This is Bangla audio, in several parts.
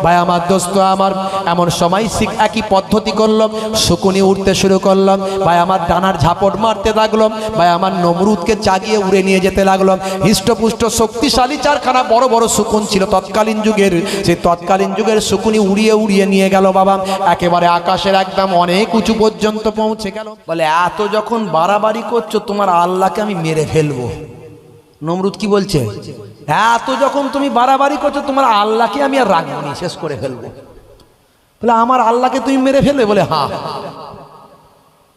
ভাই আমার দোস্ত আমার, এমন সময় একই পদ্ধতি করলাম, শকুনি উঠতে শুরু করলাম, ভাই আমার ডানার ঝাপট মারতে লাগলাম, ভাই আমার নমরুদকে চাগিয়ে উড়ে নিয়ে যেতে লাগলাম। হৃষ্টপুষ্ট শক্তিশালী চারখানা বড় বড় শকুন ছিল তৎকালীন যুগের, সেই তৎকালীন যুগের শকুনি উড়িয়ে উড়িয়ে নিয়ে গেল বাবা, একেবারে আকাশের একদম অনেক উঁচু পর্যন্ত পৌঁছে গেল। বলে এত যখন বাড়াবাড়ি করছো তোমার আল্লাহকে আমি মেরে ফেলবো। নমরুদ কি বলছে? এত যখন তুমি বাড়াবাড়ি করছো তোমার আল্লাহকে আমি আর রাখবো না, শেষ করে ফেলবো। বলে আমার আল্লাহকে তুমি মেরে ফেলবে? বলে হ্যাঁ।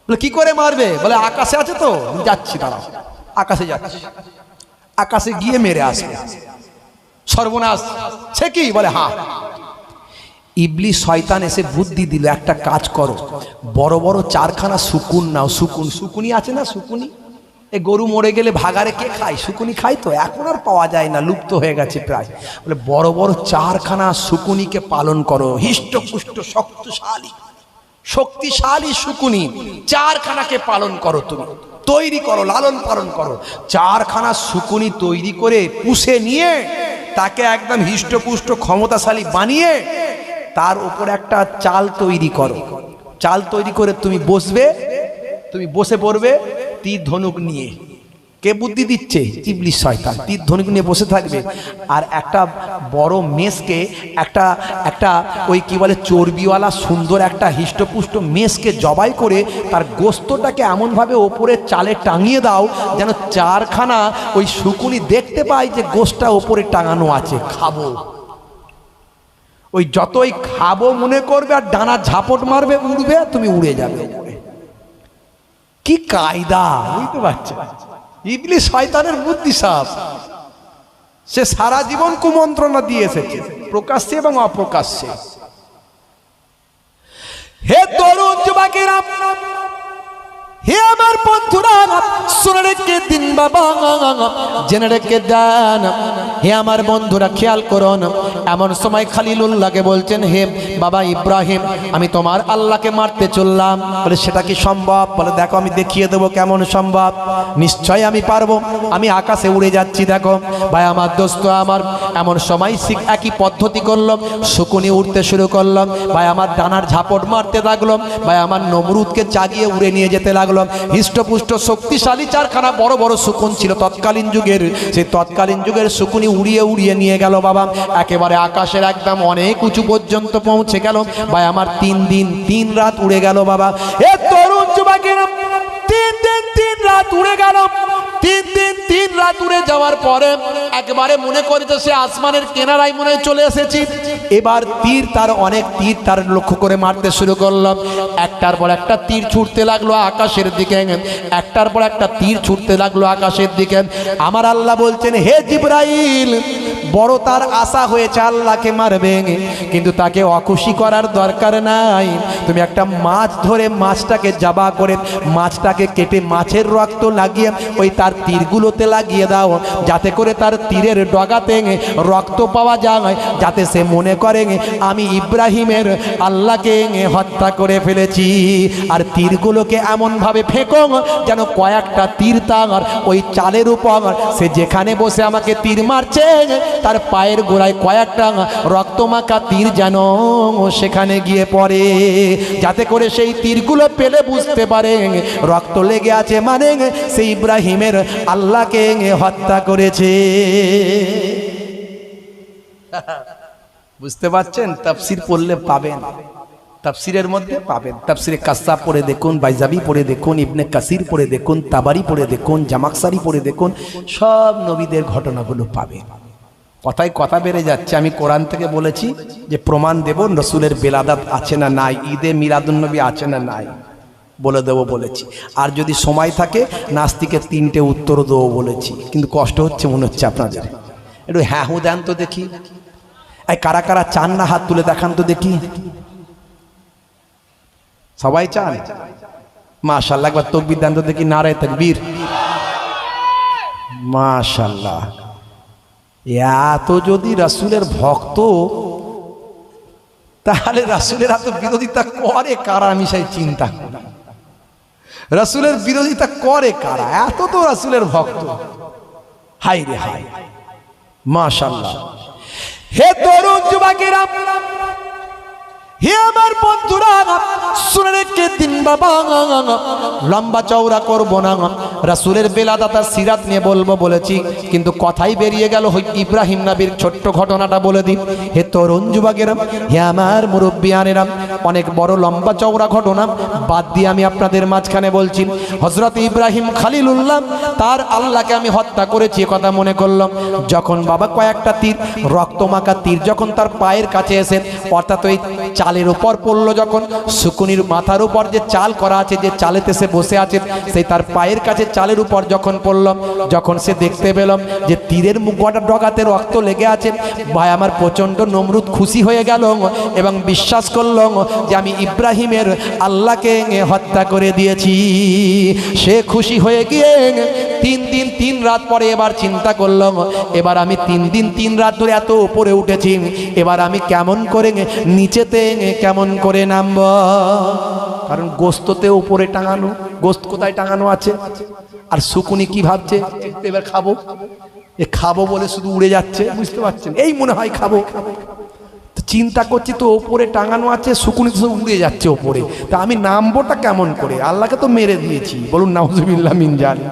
বলে কি করে মারবে? বলে আকাশে আছে তো, যাচ্ছি, দাঁড়াও, আকাশে যাচ্ছি, আকাশে গিয়ে মেরে আসবে। সর্বনাশ, সে কি? বলে হ্যাঁ। ইবলিস শয়তান এসে বুদ্ধি দিল, একটা কাজ করো, বড় বড় চারখানা শকুন নাও। শুকুনি আছে না, শুকুনি, এ গরু মরে গেলে ভাগারে কে খায়? শুকুনি খায় তো, এখন আর পাওয়া যায় না, লুপ্ত হয়ে গেছে প্রায়। বলে বড় বড় চারখানা শুকুনিকে পালন করো, হিষ্টপুষ্ট শক্তিশালী শুকুনি চারখানাকে পালন করো, তুমি তৈরি করো, লালন পালন করো। চারখানা শুকুনি তৈরি করে পুষে নিয়ে তাকে একদম হিষ্টপুষ্ট ক্ষমতাশালী বানিয়ে তার উপর একটা চাল তৈরি করো। চাল তৈরি করে তুমি বসবে, তুমি বসে পড়বে তীর ধনুক নিয়ে। কে বুদ্ধি দিচ্ছে? ইবলিস শয়তান। তীর ধনুক নিয়ে বসে থাকবে, আর একটা বড় মেষকে, একটা ওই কি বলে চর্বিওয়ালা সুন্দর একটা হিষ্টপুষ্ট মেষকে জবাই করে তার গোস্তটাকে এমনভাবে ওপরে চালে টাঙিয়ে দাও যেন চারখানা ওই শুকুনি দেখতে পায় যে গোস্তটা ওপরে টাঙানো আছে, খাবো। ওই যতই খাবো মনে করবে আর ডানা ঝাপট মারবে, উড়বে, তুমি উড়ে যাবে। কি কায়দা, বুঝতে পারছো? ইবলিস শয়তানের বুদ্ধি সাপ, সে সারা জীবন কুমন্ত্রণা দিয়ে এসেছে, প্রকাশ্যে এবং অপ্রকাশ্যে। হে তরুণ যুবকেরা, হে আমার বন্ধুরা, শুনে রেখে দিন বাবা, জেনে রেখে দেন। হে আমার বন্ধুরা, খেয়াল করুন, এমন সময় খলিলুল্লাহকে বলছেন, হে বাবা ইব্রাহিম, আমি তোমার আল্লাহকে মারতে চললাম। বলে সেটা কি সম্ভব? বলে দেখো আমি দেখিয়ে দেবো কেমন সম্ভব। নিশ্চয় আমি পারবো, আমি আকাশে উড়ে যাচ্ছি। দেখো ভাই আমার দোস্ত আমার, এমন সময় একই পদ্ধতি করলাম, শকুনি উঠতে শুরু করলাম, ভাই আমার ডানার ঝাপট মারতে লাগলাম, ভাই আমার নমরুদকে চাগিয়ে উড়ে নিয়ে যেতে লাগলাম। হৃষ্টপুষ্ট শক্তিশালী চারখানা বড় বড় শকুন ছিল তৎকালীন যুগের, সেই তৎকালীন যুগের শকুনি উড়িয়ে উড়িয়ে নিয়ে গেল বাবা, একেবারে আকাশের একদম অনেক উঁচু পর্যন্ত পৌঁছে গেল। ভাই আমার 3 দিন 3 রাত উড়ে গেল বাবা। এ তরুণ যুবকেরা, 3 দিন 3 রাত উড়ে গেল। 3 দিন 3 রাত উড়ে যাওয়ার পরে একবারে মনে করেছে সে আসমানের কেনারায় মনে চলে এসেছি। এবার তীর তার অনেক তীর তার লক্ষ্য করে মারতে শুরু করলাম। একটার পর একটা তীর ছুটতে লাগলো আকাশের দিকে, একটার পর একটা তীর ছুটতে লাগলো আকাশের দিকে। আমার আল্লাহ বলছেন, হে জিবরাইল, বড় তার আশা হয়েছে আল্লাহকে মারবে, কিন্তু তাকে অখুশি করার দরকার নাই। তুমি একটা মাছ ধরে মাছটাকে জাবা করে মাছটাকে কেটে মাছের রক্ত লাগিয়ে ওই তার তীরগুলোতে লাগিয়ে দাও, যাতে করে তার তীরের ডগাতে রক্ত পাওয়া যায়, যাতে সে মনে করে আমি ইব্রাহিমের আল্লাহকে হত্যা করে ফেলেছি। আর তীরগুলোকে এমনভাবে ফেঁকো যেন কয়েকটা তীর তার ওই চালের উপর, সে যেখানে বসে আমাকে তীর মারছে তার পায়ের গোড়ায় কয়েকটা রক্তমাখা তীর যেন সেখানে গিয়ে পড়ে, যাতে করে সেই তীরগুলো পেলে বুঝতে পারে রক্ত লেগে আছে, মানে সেই ইব্রাহিমের আল্লাহকে হত্যা করেছে। বুঝতে পারছেন? তাফসীর পড়লে পাবেন, তাফসীরের মধ্যে পাবেন। তাফসীরে কাসাব পড়ে দেখুন, বাইজাবি পড়ে দেখুন, ইবনে কাসির পড়ে দেখুন, তাবারি পড়ে দেখুন, জামাকসারি পড়ে দেখুন, সব নবীদের ঘটনাগুলো পাবেন। কথায় কথা বেড়ে যাচ্ছে। আমি কোরআন থেকে বলেছি যে প্রমাণ দেব রসুলের বেলাদাত আছে না নাই, ঈদে মিলাদুন্নবী আছে না নাই, বলে দেবো বলেছি। আর যদি সময় থাকে নাস্তিকের 3টে উত্তর দেবো বলেছি, কিন্তু কষ্ট হচ্ছে মনে হচ্ছে আপনাদের। একটু হ্যাঁ হু দেন তো দেখি। এই কারা কারা চান না হাত তুলে দেখান তো দেখি। সবাই চান? মাশাআল্লাহ, একবার তাকবীর দেন তো দেখি। নারে তাকবীর। মাশাআল্লাহ। এত যদি রাসূলের ভক্ত, তাহলে রাসূলের এত বিরোধিতা করে কারা? আমি সেই চিন্তা করি, রাসূলের বিরোধিতা করে কারা? এত তো রাসূলের ভক্ত। হায় রে হায়, মাশাআল্লাহ। হে তরুণ যুবকেরা, হে আমার বন্ধুরা, শুনে রেখে দিন বাবা, লম্বা চওড়া করবো না, রাসূলের বেলাদাতা সিরাত নিয়ে বলবো বলেছি, কিন্তু কথাই বেরিয়ে গেল ইব্রাহিম নবীর ছোট্ট ঘটনাটা বলে দিই। হে তরুণ যুবকেরা, হে আমার মুরব্বিয়ানেরা, অনেক বড় লম্বা চওড়া ঘটনা বাদ দিয়ে আমি আপনাদের মাঝখানে বলছি। হযরত ইব্রাহিম খলিলুল্লাহ তার আল্লাহকে আমি হত্যা করেছি কথা মনে করলাম, যখন বাবা কয়েকটা তীর, রক্তমাখা তীর যখন তার পায়ের কাছে এসে, অর্থাৎ ওই চালের উপর পড়লো, যখন শুকুনির মাথার উপর যে চাল করা আছে, যে চালেতে সে বসে আছে, সেই তার পায়ের কাছে চালের উপর যখন পড়লাম, যখন সে দেখতে পেলাম যে তীরের মুখটা ডগাতে রক্ত লেগে আছে, ভাই আমার প্রচণ্ড নমরুদ খুশি হয়ে গেল এবং বিশ্বাস করল যে আমি ইব্রাহিমের আল্লাহকে হত্যা করে দিয়েছি। সে খুশি হয়ে গিয়ে 3 দিন 3 রাত পরে এবার চিন্তা করলাম, এবার আমি 3 দিন 3 রাত ধরে এত উপরে উঠেছি, এবার আমি কেমন করে নিচেতে কেমন করে নামব, কারণ গোস্ততে উপরে টাঙানো, গোস্ত কোথায় টাঙানো আছে, আর শুকুনি কি ভাবছে এবার খাবো, এ খাবো বলে শুধু উড়ে যাচ্ছে, বুঝতে পারছেন, এই মনে হয় খাবো, চিন্তা করছি তো ওপরে টাঙানো আছে, শুকুনি তো উড়ে যাচ্ছে ওপরে, তা আমি নামবোটা কেমন করে, আল্লাহকে তো মেরে দিয়েছি, বলুন নাউজুবিল্লাহ মিন জালিক,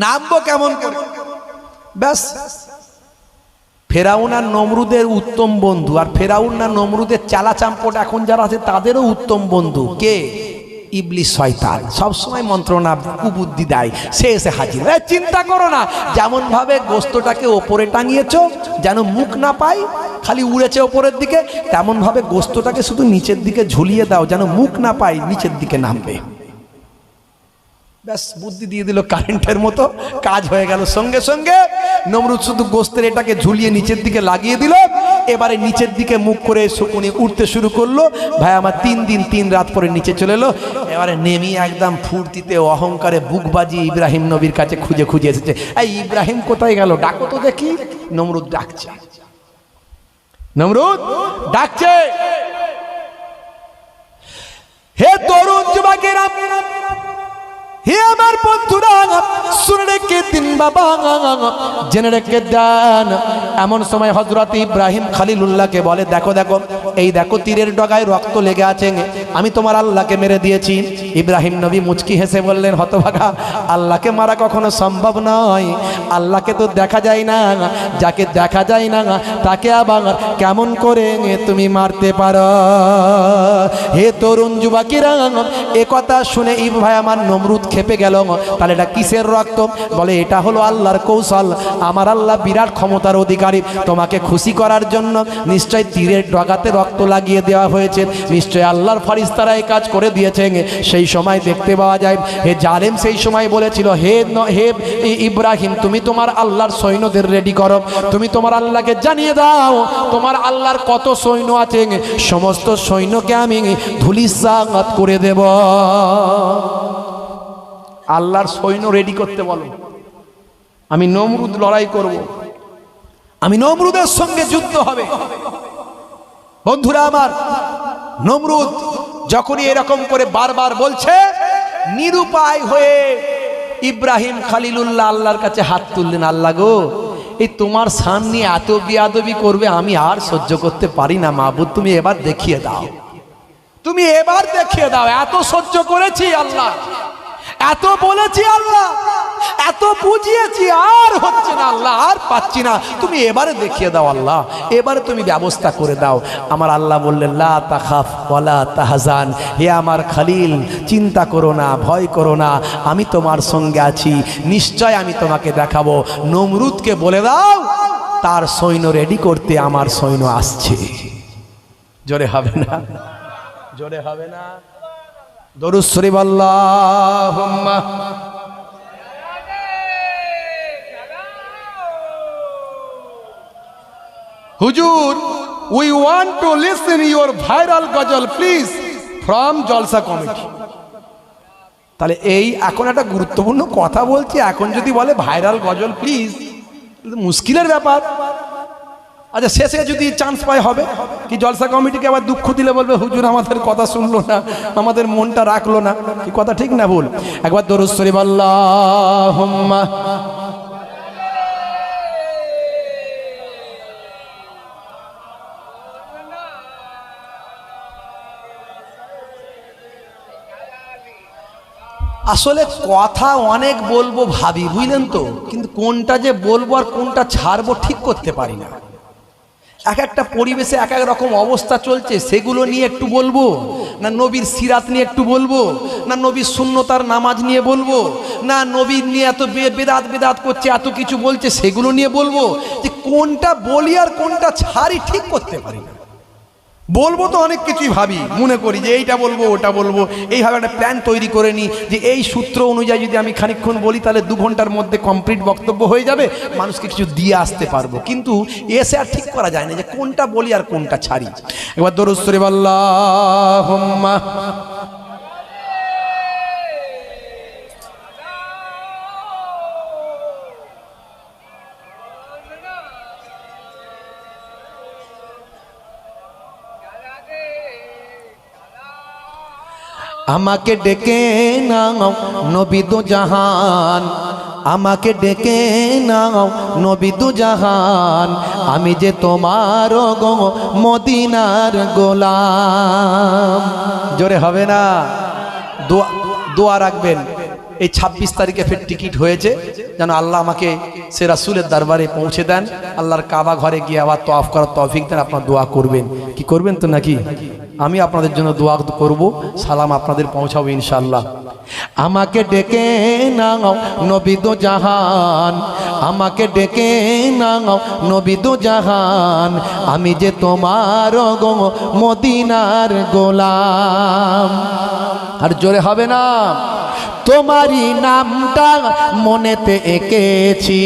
নামবো কেমন করে। ব্যাস ফেরাউন আর নমরুদের উত্তম বন্ধু, আর ফেরাউন আর নমরুদের চালা চাম্পট এখন যারা আছে তাদেরও উত্তম বন্ধু কে, ইবলিস শয়তান, সবসময় মন্ত্রণা কুবুদ্ধি দেয়, সে এসে হাজির। চিন্তা করো না, যেমন ভাবে গোস্তটাকে ওপরে টাঙিয়েছো যেন মুখ না পাই, খালি উড়েছে ওপরের দিকে, তেমন ভাবে গোস্তটাকে শুধু নিচের দিকে ঝুলিয়ে দাও যেন মুখ না পাই, নিচের দিকে নামবে। ব্যাস বুদ্ধি দিয়ে দিল কারেন্টের মতো, কাজ হয়ে গেল। সঙ্গে সঙ্গে নমরুদ শুধু গোস্তের এটাকে ঝুলিয়ে নিচের দিকে লাগিয়ে দিল, এবারে নিচের দিকে মুখ করে শুকুনি উঠতে শুরু করলো। ভাই আমার 3 দিন 3 রাত পরে নিচে চলে এলো, এবারে নেমি একদম ফুর্তিতে অহংকারে বুক বাজিয়ে ইব্রাহিম নবীর কাছে খুঁজে খুঁজে এসেছে। এই ইব্রাহিম কোথায় গেল, ডাকো তো দেখি। নমরুদ ডাকছে, নমরুদ ডাকছে, হে তরুণ যুবকেরা, হে আমার বন্ধুরা, শুনে রেখে দিন বাবা, জেনে রেখে দেন। এমন সময় হযরত ইব্রাহিম খলিলুল্লাহকে বলে, দেখো দেখো, এই দেখো তীরের ডগায় রক্ত লেগে আছে, আমি তোমার আল্লাহকে মেরে দিয়েছি। ইব্রাহিম নবী মুচকি হেসে বললেন, হতভাগা, আল্লাহকে মারা কখনো সম্ভব নয়, আল্লাহকে তো দেখা যায় না, যাকে দেখা যায় না তাকে আবার কেমন করে তুমি মারতে পারো। হে তরুণ যুবকেরা, এ কথা শুনে ভাই আমার নমরুদ খেপে গেল। তাহলে এটা কিসের রক্ত? বলে এটা হলো আল্লাহর কৌশল, আমার আল্লাহ বিরাট ক্ষমতার অধিকারী, তোমাকে খুশি করার জন্য নিশ্চয় তীরের ডগাতে রক্ত লাগিয়ে দেওয়া হয়েছে, নিশ্চয় আল্লাহর ফারিস্তারা এই কাজ করে দিয়েছে। সেই সময় দেখতে পাওয়া যায় হে জালেম সেই সময় বলেছিল, হে ইব্রাহিম, তুমি তোমার আল্লাহর সৈন্যদের রেডি করো, তুমি তোমার আল্লাহকে জানিয়ে দাও তোমার আল্লাহর কত সৈন্য আছে, সমস্ত সৈন্যকে আমি ধূলিসাৎ করে দেব। আল্লাহর সৈন্য রেডি করতে বলো, আমি নমরুদ লড়াই করব, আমি নমরুদের সঙ্গে যুদ্ধ হবে। বন্ধুরা আমার, নমরুদ যখনই এরকম করে বারবার বলছে, নিরুপায় হয়ে ইব্রাহিম খলিলুল্লাহ আল্লাহর কাছে হাত তুললেন, আল্লাহ গো, এই তোমার সামনে এত বিয়াদবি করবে আমি আর সহ্য করতে পারি না, মাবুদ তুমি এবার দেখিয়ে দাও, তুমি এবার দেখিয়ে দাও, এত সহ্য করেছি আল্লাহ, এত বলেছি আল্লাহ, এত বুঝিয়েছি, আর হচ্ছে না আল্লাহ, আর পাচ্ছি না, তুমি এবারে দেখিয়ে দাও আল্লাহ, এবারে তুমি ব্যবস্থা করে দাও। আমার আল্লাহ বললেন, লা তাখাফ ওয়ালা তাহজান, হে আমার খলিল, চিন্তা করো না, ভয় করো না, আমি তোমার সঙ্গে আছি, নিশ্চয় আমি তোমাকে দেখাবো। নমরুদকে বলে দাও তার সৈন্য রেডি করতে, আমার সৈন্য আসছে। জোরে হবে না, জোরে হবে না, দরুদ শরীফ আল্লাহুম্মা। হুজুর, we want to listen your viral ghazal please from Jalsha committee. তাহলে এই এখন একটা গুরুত্বপূর্ণ কথা বলছি, এখন যদি বলে ভাইরাল গজল প্লিজ, মুশকিলের ব্যাপার। আচ্ছা, শেষে যদি চান্স পায় হবে কি জলসা কমিটিকে আবার দুঃখ দিলে বলবে, হুজুর আমাদের কথা শুনলো না, আমাদের মনটা রাখলো না, কি কথা ঠিক না ভুল? একবার দরুদ শরীফ আল্লাহুম্মা। আসলে কথা অনেক বলবো ভাবি, বুঝলেন তো, কিন্তু কোনটা যে বলবো আর কোনটা ছাড়বো ঠিক করতে পারি না। এক একটা পরিবেশে এক এক রকম অবস্থা চলছে, সেগুলো নিয়ে একটু বলবো, না নবীর সিরাত নিয়ে একটু বলবো, না নবীর সুন্নতার নামাজ নিয়ে বলবো, না নবীর নিয়ে এত বেদাত বেদাত করছে, এত কিছু বলছে, সেগুলো নিয়ে বলবো। যে কোনটা বলি আর কোনটা ছাড়ি ঠিক করতে পারি না। বলবো তো অনেক কিছুই ভাবি, মনে করি যে এইটা বলবো ওটা বলবো, এইভাবে একটা প্ল্যান তৈরি করে নিই যে এই সূত্র অনুযায়ী যদি আমি খানিকক্ষণ বলি তাহলে 2 ঘন্টার মধ্যে কমপ্লিট বক্তব্য হয়ে যাবে, মানুষকে কিছু দিয়ে আসতে পারবো। কিন্তু এসে আর ঠিক করা যায় না যে কোনটা বলি আর কোনটা ছাড়ি। একবার দরুদ শরীফ আল্লাহুম্মা আমাকে ডেকে নাও নবী দু জাহান, আমাকে ডেকে নাও নবী দু জাহান, আমি যে তোমার গো মদিনার গোলাম। জোরে হবে না? দোয়া রাখবেন, এই 26 তারিখে ফের টিকিট হয়েছে, যেন আল্লাহ আমাকে সে রাসূলের দরবারে পৌঁছে দেন, আল্লাহর কাবা ঘরে গিয়ে আবার তওয়াফ করার তৌফিক দেন। আপনারা দোয়া করবেন, কি করবেন তো নাকি? আমি আপনাদের জন্য দোয়া করব, সালাম আপনাদের পৌঁছাবো ইনশাআল্লাহ। আমাকে ডেকে নাও নবী দু জাহান, আমাকে ডেকে নাও নবী দু জাহান, আমি যে তোমার গো মদিনার গোলাম। আর জোরে হবে না? তোমারই নামটা মনেতে এঁকেছি,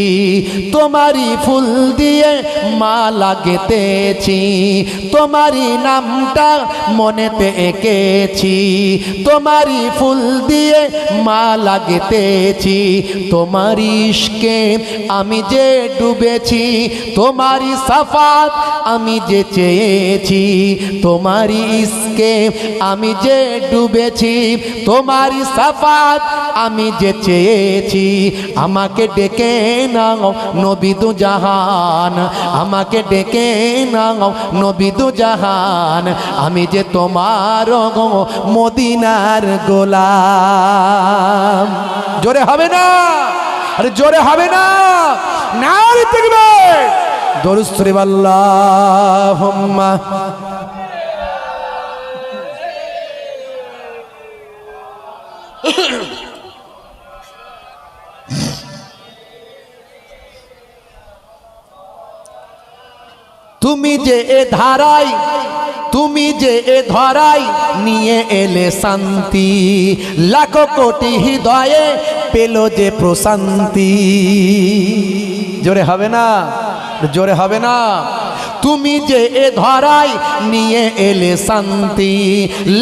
তোমারই ফুল দিয়ে মালা গেঁথেছি, তোমারই নামটা মনেতে এঁকেছি, তোমারই ফুল দিয়ে মালা গেঁথেছি, তোমারই ইশকে আমি যে ডুবেছি, তোমারই সাফাত আমি যে চেয়েছি, তোমারই ইশকে আমি যে ডুবেছি, তোমারই সাফাত আমি যে চেয়েছি। আমাকে ডেকে নাও নবী দু জাহান, আমাকে ডেকে নাও নবী দু জাহান, আমি যে তোমার গো মদিনার গোলাম। জোরে হবে না? আরে জোরে হবে না? নারে তাকবীর, দরুদ শরীফ আল্লাহুম্মা তুমি যে এ ধারাই, তুমি যে এ ধরাই নিয়ে এলে শান্তি, লাখো কোটি হৃদয়ে পেল যে প্রশান্তি। জোরে হবে না? জোরে হবে না? তুমি যে এ ধরাই নিয়ে এলে শান্তি,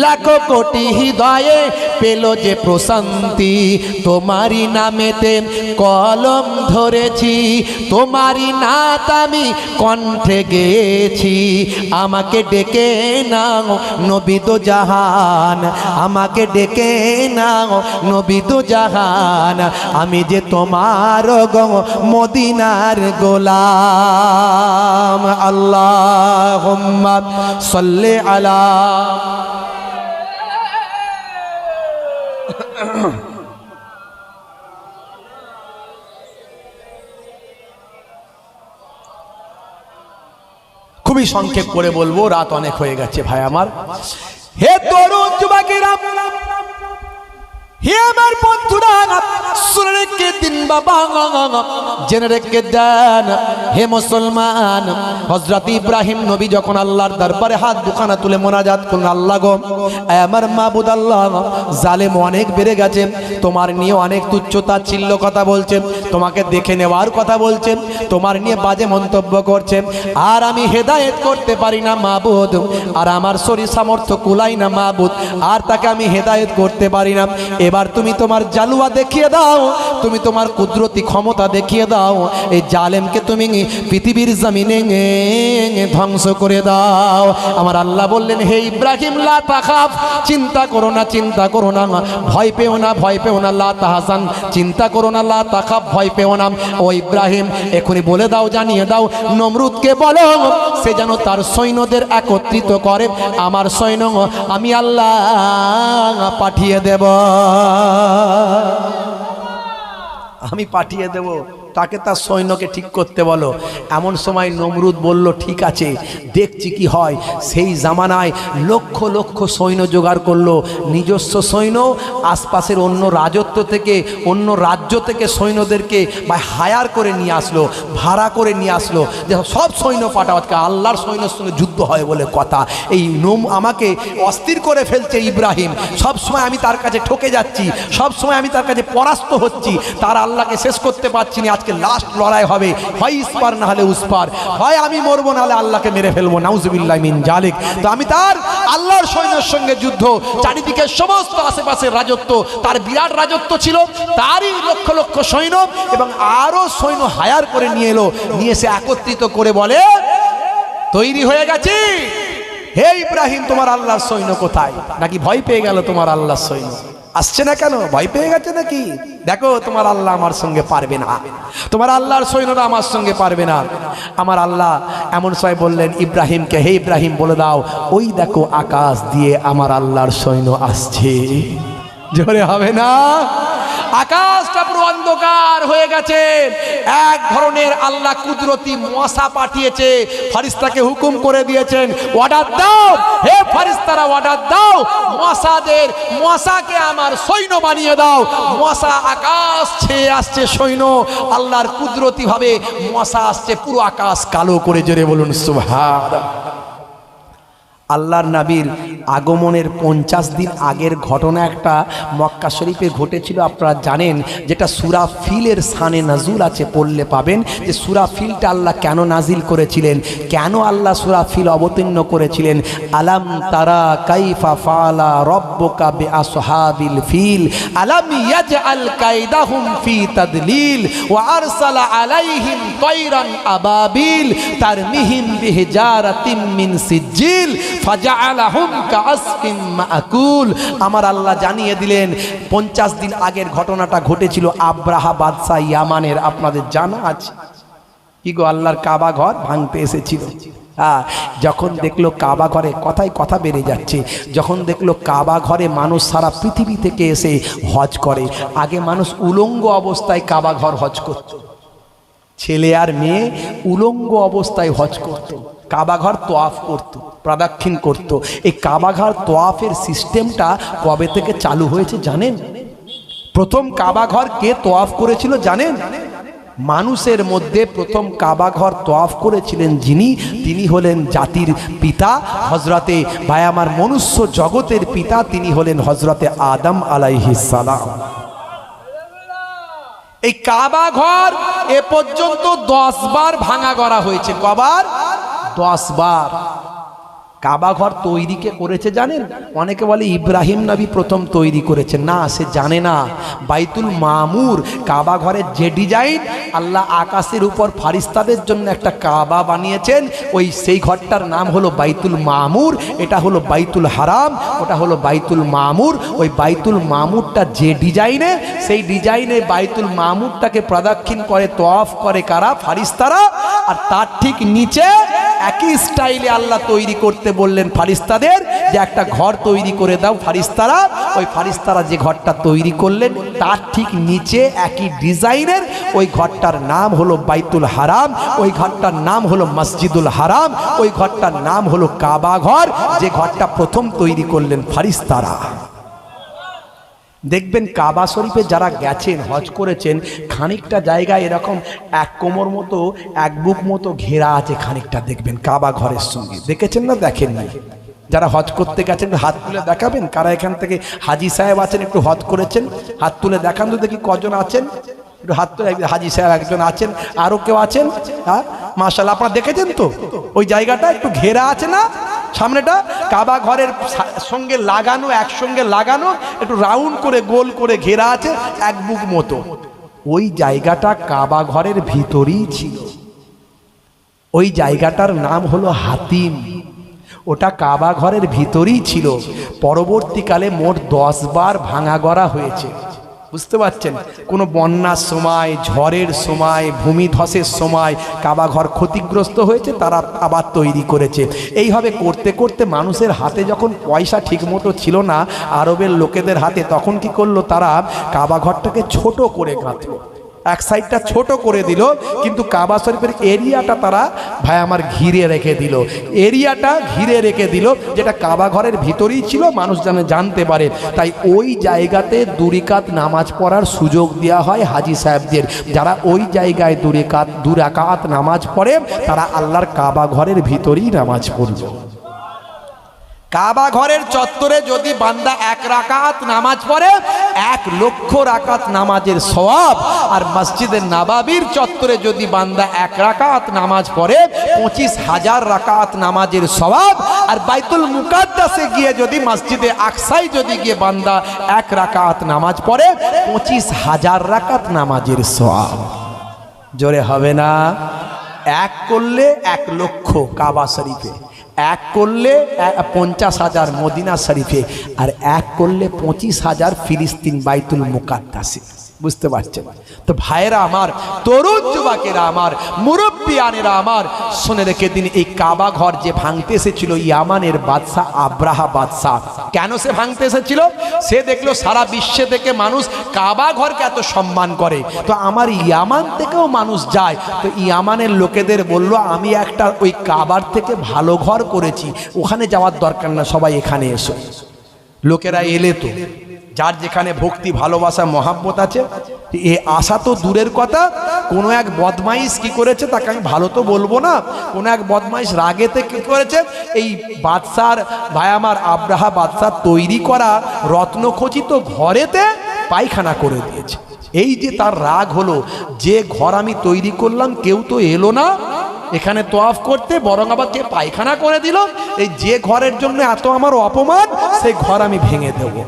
লাখো কোটি হৃদয়ে পেল যে প্রশান্তি। তোমারই নামেতে কলম ধরেছি, তোমারই নাত আমি কণ্ঠে গেয়েছি। আমাকে ডেকে নাও নবী দু জাহান, আমাকে ডেকে নাও নবী দু জাহান, আমি যে তোমার গো মদিনার গোলাম। আল্লাহুম্মা সাল্লি আলা। খুবই সংক্ষেপ করে বলবো, রাত অনেক হয়ে গেছে ভাই আমার। হে তরুণ যুবকেরা, হে আমার বন্ধুরা, শুনে রেখে দিন বাবা, জেনে রেখে দেন হে মুসলমান। হযরত ইব্রাহিম নবী যখন আল্লাহর দরবারে হাত দুখানা তুলে মোনাজাত করলেন, আল্লাহ গো আমার মাবুদ আল্লাহ, জালেম অনেক বেড়ে গেছে, তোমার নিয়ে অনেক তুচ্ছতা ছিল্ল কথা বলছে, তোমাকে দেখে নেওয়ার কথা বলছে, তোমার নিয়ে বাজে মন্তব্য করছে, আর আমি হেদায়েত করতে পারি না মাবুদ, আর আমার শরীর সামর্থ্য কুলাই না মাবুদ, আর তাকে আমি হেদায়েত করতে পারি না। এবার তুমি তোমার জালুয়া দেখিয়ে দাও, তুমি তোমার তোমার কুদরতি ক্ষমতা দেখিয়ে দাও, এই জালেমকে তুমি পৃথিবীর জমিনে ধ্বংস করে দাও। আমার আল্লাহ বললেন, হে ইব্রাহিম লা তাখাফ, চিন্তা করো না, চিন্তা করো না, ভয় পেও না, ভয় পেও না, লা তাহজান, চিন্তা করো না, লা তাখাফ, ভয় পেও না। ও ইব্রাহিম, এখনই বলে দাও, জানিয়ে দাও নমরুদকে, বলো সে যেন তার সৈন্যদের একত্রিত করে, আমার সৈন্য আমি আল্লাহ পাঠিয়ে দেব, আমি পাঠিয়ে দেব, তাকে তার সৈন্যকে ঠিক করতে বলো। এমন সময় নমরুদ বলল, ঠিক আছে, দেখছি কি হয়। সেই জামানায় লক্ষ লক্ষ সৈন্য জোগাড় করলো, নিজস্ব সৈন্য, আশপাশের অন্য রাজত্ব থেকে, অন্য রাজ্য থেকে সৈন্যদেরকে বা হায়ার করে নিয়ে আসলো, ভাড়া করে নিয়ে আসলো, যে সব সৈন্য পাঠাও, আল্লাহর সৈন্যের সঙ্গে যুদ্ধ হয় বলে কথা। এই আমাকে অস্থির করে ফেলছে ইব্রাহিম, সব সময় আমি তার কাছে ঠকে যাচ্ছি, সব সময় আমি তার কাছে পরাস্ত হচ্ছি, তার আল্লাহকে শেষ করতে পারছি না। আজকে লাস্ট লড়াই হবে, হয় ইসপার না হলে উসপার, হয় আমি মরবো না হলে আল্লাহকে মেরে ফেলবো, নাউজুবিল্লাহ মিন জালিক। তো আমি তার আল্লাহর সৈন্যের সঙ্গে যুদ্ধ, চারিদিকে সমস্ত আশেপাশের রাজত্ব, তার বিরাট রাজত্ব ছিল, তারই লক্ষ লক্ষ সৈন্য এবং আরো সৈন্য হায়ার করে নিয়ে এলো, নিয়ে এসে একত্রিত করে বলে, তৈরি হয়ে গেছি, হে ইব্রাহিম তোমার আল্লাহর সৈন্য কোথায়? নাকি ভয় পেয়ে গেল তোমার আল্লাহর সৈন্য? আসছে না কেন? ভয় পেয়ে গেছে নাকি? দেখো তোমার আল্লাহ আমার সঙ্গে পারবে না, তোমার আল্লাহর সৈন্যরা আমার সঙ্গে পারবে না। আমার আল্লাহ এমন সময় বললেন ইব্রাহিমকে, হে ইব্রাহিম বলে দাও, ওই দেখো আকাশ দিয়ে আমার আল্লাহর সৈন্য আসছে। জোরে হবে না? আকাশটা পুরো অন্ধকার হয়ে গেছে, এক ধরনের আল্লাহ কুদরতি মশা পাঠিয়েছে, ফেরেশতাকে হুকুম করে দিয়েছেন, অর্ডার দাও, হে ফেরেশতারা অর্ডার দাও, মশাকে আমার সৈন্য বানিয়ে দাও। মশা আকাশ ছেয়ে আসছে সৈন্য, আল্লাহর কুদরতি ভাবে মশা আসছে, পুরো আকাশ কালো করে। জোরে বলুন সুবহানাল্লাহ। আল্লাহর নবীর আগমনের 50 দিন আগের ঘটনা একটা মক্কা শরীফে ঘটেছিল, আপনারা জানেন, যেটা সূরা ফিলের শানে নাজুল আছে, পড়লে পাবেন যে সূরা ফিলটা আল্লাহ কেন নাজিল করেছিলেন, কেন আল্লাহ সূরা ফিল অবতীর্ণ করেছিলেন। আলাম তারা কাইফা ফাআলা রাব্বুকা বিআসহাবিল ফিল আলাম ইয়াজআল কাইদাহুম ফি তাদলিল ওয়া আরসালা আলাইহিম তায়রান আবাবিল তারমিহিম বিহিজারাতিম মিন সিজিল ফাজআলাহুম কাআসফিন মাআকুল। আমার আল্লাহ জানিয়ে দিলেন 50 দিন আগের ঘটনাটা ঘটেছিল আব্রাহা বাদশা ইয়ামানের। আপনাদের জানা আছে কি গো, আল্লাহর কাবা ঘর ভাঙতে এসেছিল। যখন দেখলো কাবা ঘরে, কথায় কথা বেড়ে যাচ্ছে, যখন দেখলো কাবা ঘরে মানুষ সারা পৃথিবী থেকে এসে হজ করে। আগে মানুষ উলঙ্গ অবস্থায় কাবা ঘর হজ করত, ছেলে আর মেয়ে উলঙ্গ অবস্থায় হজ করত, কাবাঘর তোয়াফ করত, প্রদক্ষিণ করত। এই কাবাঘর তোয়াফের সিস্টেমটা কবে থেকে চালু হয়েছে জানেন? প্রথম কাবাঘর কে তোয়াফ করেছিল জানেন? মানুষের মধ্যে প্রথম কাবাঘর তোয়াফ করেছিলেন যিনি, তিনি হলেন জাতির পিতা হযরতে ভাই আমার মনুষ্য জগতের পিতা, তিনি হলেন হযরতে আদম আলাইহিস সালাম। এই কাবা ঘর এ পর্যন্ত 10 বার ভাঙা করা হয়েছে। কবার? 10 বার। কাবা ঘর তৈরি কে করেছে জানেন? অনেকে বলে ইব্রাহিম নবী প্রথম তৈরি করেছে, না, সে জানে না। বাইতুল মামুর কাবা ঘরের যে ডিজাইন, আল্লাহ আকাশের উপর ফারিস্তাদের জন্য একটা কাবা বানিয়েছেন, সেই ঘরটার নাম হলো বাইতুল মামুর। এটা হলো বাইতুল হারাম, ওটা হলো বাইতুল মামুর। ওই বাইতুল মামুরটা যে ডিজাইনে, সেই ডিজাইনে বাইতুল মামুরটাকে প্রদক্ষিণ করে, তোয়াফ করে কারা? ফারিস্তারা। আর তার ঠিক নিচে একই স্টাইলে আল্লাহ তৈরি করতে বললেন ফারিস্তাদের, যে একটা ঘর তৈরি করে দাও ফারিস্তারা। ওই ফারিস্তারা যে ঘরটা তৈরি করলেন, তার ঠিক নিচে একই ডিজাইনের ওই ঘরটার নাম হলো বাইতুল হারাম, ওই ঘরটার নাম হলো মসজিদুল হারাম, ওই ঘরটার নাম হলো কাবা ঘর, যে ঘরটা প্রথম তৈরি করলেন ফারিস্তারা। দেখবেন কাবা শরীফে যারা গেছেন, হজ করেছেন, খানিকটা জায়গায় এরকম এক কোমর মতো, এক বুক মতো ঘেরা আছে খানিকটা, দেখবেন কাবা ঘরের সঙ্গে। দেখেছেন না দেখেন না? যারা হজ করতে গেছেন হাত তুলে দেখাবেন, কারা এখান থেকে হাজি সাহেব আছেন একটু হজ করেছেন, হাত তুলে দেখান তো দেখি কজন আছেন, একটু হাত তুলে। হাজি সাহেব একজন আছেন, আরও কেউ আছেন? হ্যাঁ মাশাআল্লাহ, আপনারা দেখেছেন তো ওই জায়গাটা একটু ঘেরা আছে না, সামনেটা কাবা ঘরের সঙ্গে লাগানো, একসঙ্গে লাগানো, একটু রাউন্ড করে গোল করে ঘেরা আছে, এক বুক মতো। ওই জায়গাটা কাবা ঘরের ভিতরেই ছিল। ওই জায়গাটার নাম হলো হাতিম। ওটা কাবা ঘরের ভিতরেই ছিল। পরবর্তীকালে মোট 10 বার ভাঙা গড়া হয়েছে। বুঝতে পারছেন? কোনো বন্যার সময়, ঝড়ের সময়, ভূমিধসের সময় কাবা ঘর ক্ষতিগ্রস্ত হয়েছে, তারা আবার তৈরি করেছে। এইভাবে করতে করতে মানুষের হাতে যখন পয়সা ঠিকমতো ছিল না, আরবের লোকেদের হাতে, তখন কি করলো, তারা কাবা ঘরটাকে ছোট করে গাঁথলো। এক সাইডটা ছোট করে দিল, কিন্তু কাবা শরীফের এরিয়াটা তারা ভাই আমার ঘিরে রেখে দিল। এরিয়াটা ঘিরে রেখে দিল, যেটা কাবা ঘরের ভিতরেই ছিল, মানুষ যেন জানতে পারে। তাই ওই জায়গাতে 2 রাকাত নামাজ পড়ার সুযোগ দেওয়া হয় হাজি সাহেবদের। যারা ওই জায়গায় 2 রাকাত নামাজ পড়ে, তারা আল্লাহর কাবা ঘরের ভিতরেই নামাজ পড়বে। কাবা ঘরের চত্বরে যদি বান্দা 1 রাকাত নামাজ পড়ে, 1 লক্ষ রাকাত নামাজের সওয়াব। আর মসজিদে নববীর চত্বরে যদি বান্দা 1 রাকাত নামাজ পড়ে, 25,000 রাকাত নামাজের সওয়াব। আর বাইতুল মুকাদ্দাসে গিয়ে যদি, মসজিদে আকসায় যদি গিয়ে বান্দা 1 রাকাত নামাজ পড়ে, 25,000 রাকাত নামাজের সওয়াব। জোরে হবে না? 1 করলে 1 লক্ষ কাবা শরীফে, 1 করলে 50,000 মদিনা শরীফে, আর 1 করলে 25,000 ফিলিস্তিন বাইতুল মুকাদ্দাসে। বুঝতে পারছেন তো ভাইরা আমার, তরুণ যুবকেরা আমার, মুরব্বিয়ানেরা আমার, শুনে রেখে দিন, এই কাবা ঘর যে ভাঙতে এসেছিল ইয়ামানের বাদশাহ আব্রাহা বাদশাহ। কেন সে ভাঙতে এসেছিল? সে দেখলো সারা বিশ্বে থেকে মানুষ কাবা ঘরকে এত সম্মান করে, তো আমার ইয়ামান থেকেও মানুষ যায়। তো ইয়ামানের লোকেদের বলল, আমি একটা ওই কাবার থেকে ভালো ঘর করেছি, ওখানে যাওয়ার দরকার না, সবাই এখানে এসো। লোকেরা এলে, তো যার যেখানে ভক্তি, ভালোবাসা, মহাব্বত আছে, এ আশা তো দূরের কথা। কোনো এক বদমাইশ কি করেছে, তাকে আমি ভালো তো বলবো না, কোনো এক বদমাইশ রাগেতে কি করেছে, এই বাদশার ভাই আমার আব্রাহা বাদশার তৈরি করা রত্নখচিত ঘরেতে পায়খানা করে দিয়েছে। এই যে তার রাগ হলো, যে ঘর আমি তৈরি করলাম কেউ তো এলো না এখানে তোয়াফ করতে, বরং আবার কে পায়খানা করে দিল। এই যে ঘরের জন্য এত আমার অপমান, সেই ঘর আমি ভেঙে দেবো।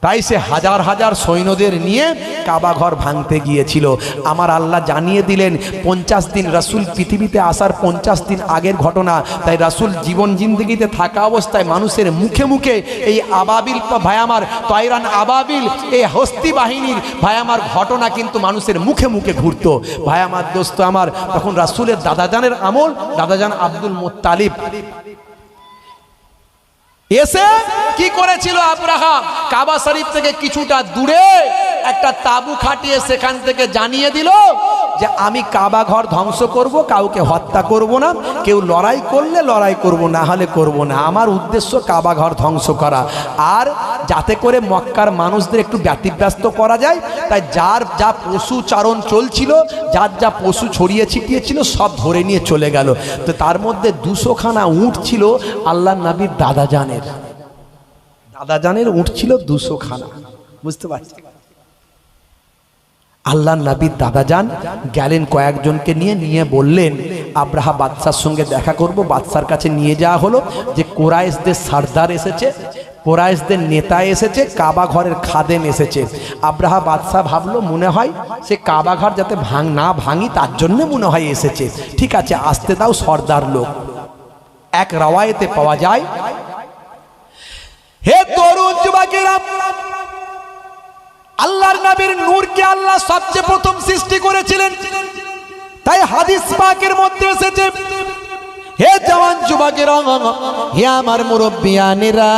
তাই সে হাজার হাজার সৈন্যদের নিয়ে কাবা ঘর ভাঙতে গিয়েছিল। আমার আল্লাহ জানিয়ে দিলেন 50 দিন, রাসূল পৃথিবীতে আসার 50 দিন আগের ঘটনা। তাই রাসূল জীবন জিন্দগিতে থাকা অবস্থায় মানুষের মুখে মুখে এই আবাবিল, ভাই আমার তয়রান আবাবিল, এই হস্তি বাহিনীর ভাই আমার ঘটনা কিন্তু মানুষের মুখে মুখে ঘুরতো। ভাই আমার দোস্ত আমার, তখন রাসূলের দাদাজানের আমল, দাদাজান আব্দুল মুত্তালিব এসে কি করেছিল, আব্রাহা কাবা শরীফ থেকে কিছুটা দূরে একটা তাবু খাটিয়ে সেখান থেকে জানিয়ে দিল যে আমি কাবা ঘর ধ্বংস করব, কাউকে হত্যা করব না, কেউ লড়াই করলে লড়াই করব, না হলে করব না। আমার উদ্দেশ্য কাবা ঘর ধ্বংস করা, আর যাতে করে মক্কার মানুষদের একটু ব্যতিব্যস্ত করা যায়। তাই যার যা পশু চারণ চলছিল, যার যা পশু ছড়িয়ে ছিটিয়েছিল, সব ধরে নিয়ে চলে গেল। তো তার মধ্যে 200 খানা উট ছিল আল্লাহর নবীর দাদাজানের। দাদাজানের উট ছিল 200 খানা। বুঝতে পারছি? আল্লাহর নবীর দাদাজান গেলেন কয়েকজনকে নিয়ে বললেন, আব্রাহা বাদশার সঙ্গে দেখা করব। বাদশার কাছে নিয়ে যাওয়া হলো যে কুরাইশদের সর্দার এসেছে, কুরাইশদের নেতা এসেছে, কাবা ঘরের খাদেম এসেছে। আব্রাহা বাদশাহ ভাবলো, মনে হয় সে কাবা ঘর যাতে না ভাঙি তার জন্য মনে হয় এসেছে। ঠিক আছে, আসতে দাও, সর্দার লোক। এক রাওয়ায়েতে পাওয়া যায়, হে তরুণ যুবকেরা, আল্লাহর নবীর নূরকে আল্লাহ সবচেয়ে প্রথম সৃষ্টি করেছিলেন। তাই হাদিস পাকের মধ্যে এসেছে, হে জওয়ান যুবকেরা, হে আমার মুরব্বিয়ানেরা,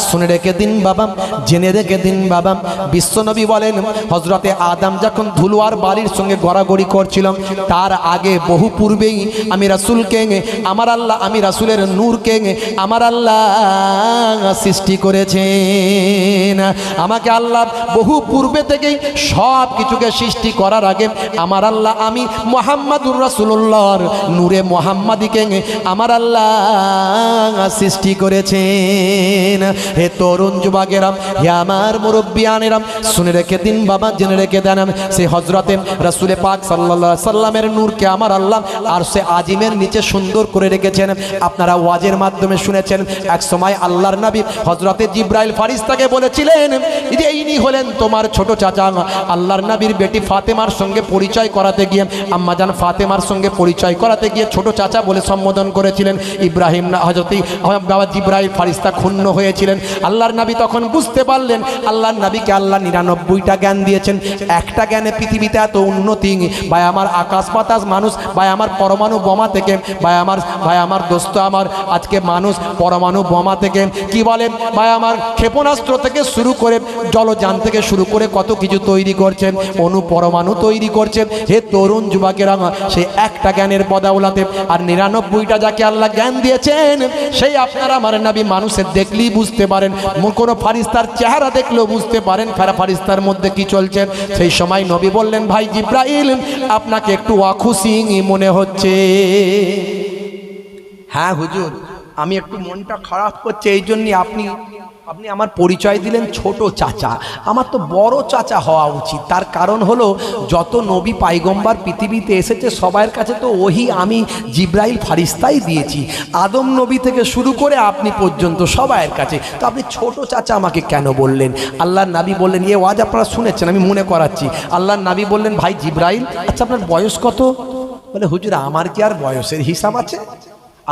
শুনে রেখে দিন বাবা, জেনে রেখে দিন বাবা। বিশ্বনবী বলেন, হযরতে আদম যখন ধুলোয়ার বালির সঙ্গে গড়াগড়ি করছিলাম, তার আগে বহু পূর্বেই আমি রাসূলকে, আমার আল্লাহ, আমি রাসূলের নূরকে আমার আল্লাহ সৃষ্টি করেছেন। আমাকে আল্লাহ বহু পূর্বে থেকেই সব কিছুকে সৃষ্টি করার আগে আমার আল্লাহ, আমি মুহাম্মাদুর রাসূলুল্লাহর নূরে মুহাম্মাদিকে আমার আল্লাহ সৃষ্টি করেছেন। হে তরুণ যুবকেরা, হে আমার মুরব্বিয়ানেরা, শুনে রেখে দিন বাবা, জেনে রেখে দেন, সে হযরতে রাসূল পাক সাল্লাল্লাহু আলাইহি সাল্লামের নূরকে আমার আল্লাহ আর সে আজিমের নিচে সুন্দর করে রেখেছেন। আপনারা ওয়াজের মাধ্যমে শুনেছেন, এক সময় আল্লাহর নবী হযরতে জিবরাইল ফারিস্তাকে বলেছিলেন যে ইনি হলেন তোমার ছোট চাচা। আল্লাহর নবীর বেটি ফাতেমার সঙ্গে পরিচয় করাতে গিয়ে, আম্মাজান ফাতেমার সঙ্গে পরিচয় করাতে গিয়ে ছোট চাচা বলে সম্বোধন করেছিলেন ইব্রাহিম না হযরত বাবা জিবরাইল ফারিস্তা ক্ষুণ্ণ হয়েছিলেন। আল্লাহর নবী তখন বুঝতে পারলেন আল্লাহর নবীকে আল্লাহ 99টা জ্ঞান দিয়েছেন। একটা জ্ঞানে পৃথিবীতে এত উন্নতি, ভাই আমার আকাশ বাতাস মানুষ, ভাই আমার পরমাণু বোমা থেকে, ভাই আমার দোস্ত আমার আজকে মানুষ পরমাণু বোমা থেকে কি বলে, ভাই আমার ক্ষেপণাস্ত্র থেকে শুরু করে জলযান থেকে শুরু করে কত কিছু তৈরি করছেন, অণু পরমাণু তৈরি করছেন। হে তরুণ যুবকেরা, সেই একটা জ্ঞানের বদাউলাতে আর 99টা যাকে আল্লাহ জ্ঞান দিয়েছেন, সেই আপনারা আমার নবী মানুষের দেখলেই বুঝতে পারেন, কোনো ফারিস্তার চেহারা দেখলেও বুঝতে পারেন ফারিস্তার মধ্যে কি চলছে। সেই সময় নবী বললেন, ভাই জিবরাইল আপনাকে একটু অখুশি মনে হচ্ছে। হ্যাঁ হুজুর, আমি একটু মনটা খারাপ করছে, এই জন্যই আপনি আমার পরিচয় দিলেন ছোট চাচা। আমার তো বড় চাচা হওয়া উচিত। তার কারণ হলো যত নবী পাইগম্বার পৃথিবীতে এসেছে সবার কাছে তো ওহি আমি জিবরাইল ফারিস্তাই দিয়েছি, আদম নবী থেকে শুরু করে আপনি পর্যন্ত সবার কাছে। তো আপনি ছোট চাচা আমাকে কেন বললেন? আল্লাহর নবী বললেন, এ ওয়াজ আপনারা শুনেছেন, আমি মনে করাচ্ছি। আল্লাহর নবী বললেন, ভাই জিবরাইল, আচ্ছা আপনার বয়স কত? বলে, হুজুর আমার কি আর বয়সের হিসাব আছে?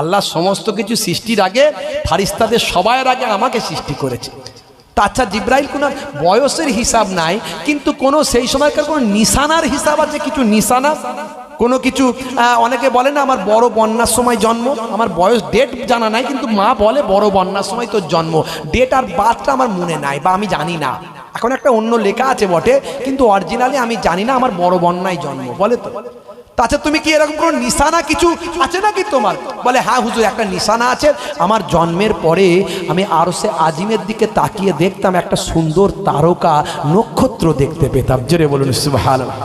আল্লাহ সমস্ত কিছু সৃষ্টির আগে ফারিস্তাদের সবার আগে আমাকে সৃষ্টি করেছে। তা আচ্ছা জিবরাইল, কোনো বয়সের হিসাব নাই, কিন্তু কোনো সেই সময়কার কোনো নিশানার হিসাব আছে? কিছু নিশানা কোনো কিছু, অনেকে বলে না আমার বড় বন্যার সময় জন্ম, আমার বয়স ডেট জানা নাই, কিন্তু মা বলে বড় বন্যার সময় তোর জন্ম, ডেট আর বার্থটা আমার মনে নাই বা আমি জানি না। এখন একটা অন্য লেখা আছে বটে, কিন্তু অরিজিনালি আমি জানি না আমার বড় বন্যায় জন্ম, বলে তো। আচ্ছা তুমি কি এরকম কোনো নিশানা কিছু আছে নাকি তোমার? বলে, হ্যাঁ হুজুর একটা নিশানা আছে। আমার জন্মের পরে আমি আরশে আজিমের দিকে তাকিয়ে দেখতাম একটা সুন্দর তারকা নক্ষত্র দেখতে পেতাম। জোরে বলুন সুবহানাল্লাহ।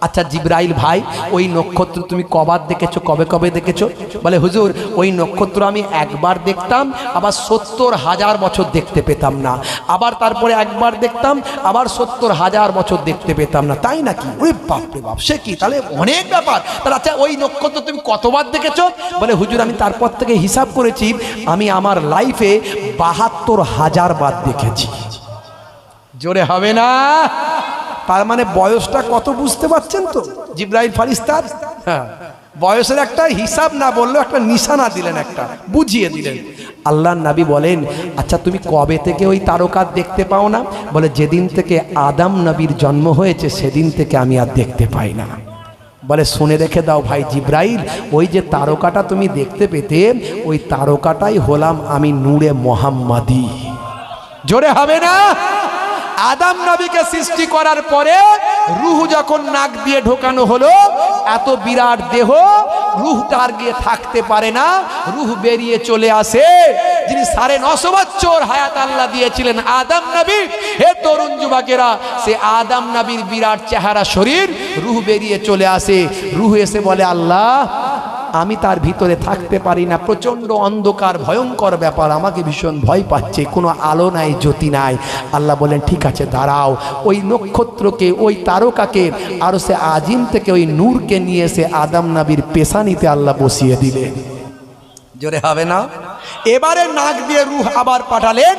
আচ্ছা জিবরাইল ভাই, ওই নক্ষত্র তুমি কবার দেখেছো, কবে কবে দেখেছো? বলে, হুজুর ওই নক্ষত্র আমি একবার দেখতাম, আবার 70,000 বছর দেখতে পেতাম না, আবার তারপরে একবার দেখতাম, আবার 70,000 বছর দেখতে পেতাম না। তাই নাকি? ওরে বাপরে বাপ, সে কি, তাহলে অনেক ব্যাপার। তাহলে আচ্ছা ওই নক্ষত্র তুমি কতবার দেখেছো? বলে, হুজুর আমি তারপর থেকে হিসাব করেছি, আমি আমার লাইফে 72,000 বার দেখেছি। জোরে হবে না? তার মানে বয়সটা কত বুঝতে পারছেন তো জিবরাইল ফারিস্তার? হ্যাঁ, বয়সের একটা হিসাব না বললেও একটা নিশানা দিলেন, একটা বুঝিয়ে দিলেন। আল্লাহর নবী বলেন, আচ্ছা তুমি কবে থেকে ওই তারকা দেখতে পাও না? বলে, যেদিন থেকে আদম নবীর জন্ম হয়েছে সেদিন থেকে আমি আর দেখতে পাই না। বলে, শুনে রেখে দাও ভাই জিবরাইল, ওই যে তারকাটা তুমি দেখতে পেতে, ওই তারকাটাই হলাম আমি, নূরে মোহাম্মদী। জোরে হবে না? আদম নবীকে সৃষ্টি করার পরে রূহ যখন নাক দিয়ে ঢোকানো হলো, এত বিরাট দেহ, রূহ তার গিয়ে থাকতে পারে না, রূহ বেরিয়ে চলে আসে। যিনি 9.5 বছর হায়াত আল্লাহ দিয়েছিলেন আদম নবী, হে তরুণ যুবকেরা, সে আদম নবীর বিরাট চেহারা শরীর, রূহ বেরিয়ে চলে আসে। রূহ এসে বলে, আল্লাহ আমি তার ভিতরে থাকতে পারি না, প্রচণ্ড অন্ধকার, ভয়ঙ্কর ব্যাপার, আমাকে ভীষণ ভয় পাচ্ছে, কোনো আলো নাই, জ্যোতি নাই। আল্লাহ বলেন, ঠিক আছে দাঁড়াও। ওই নক্ষত্রকে, ওই তারকাকে আর সে আজিম থেকে ওই নূরকে নিয়ে এসে আদম নবীর পেশানিতে আল্লাহ বসিয়ে দিলেন। জোরে হবে না? এবারে নাক দিয়ে রূহ আবার পাঠালেন,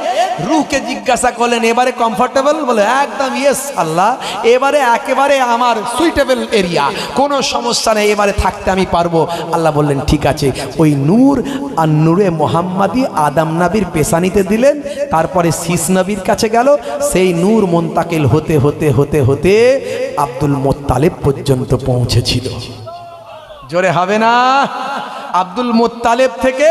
রূহকে জিজ্ঞাসা করলেন, এবারে কমফোর্টেবল? বলে, একদম ইয়েস আল্লাহ, এবারে একেবারে আমার সুইটেবল এরিয়া, কোনো সমস্যা নেই, এবারে থাকতে আমি পারবো। আল্লাহ বললেন, ঠিক আছে। ওই নূর আর নূরে মোহাম্মদী আদম নবীর পেশানিতে দিলেন, তারপরে শীষ নবীর কাছে গেল, সেই নূর মুনতাকিল হতে হতে হতে হতে আব্দুল মুত্তালিব পর্যন্ত পৌঁছেছিল। জোরে হবে না? আব্দুল মুত্তালিব থেকে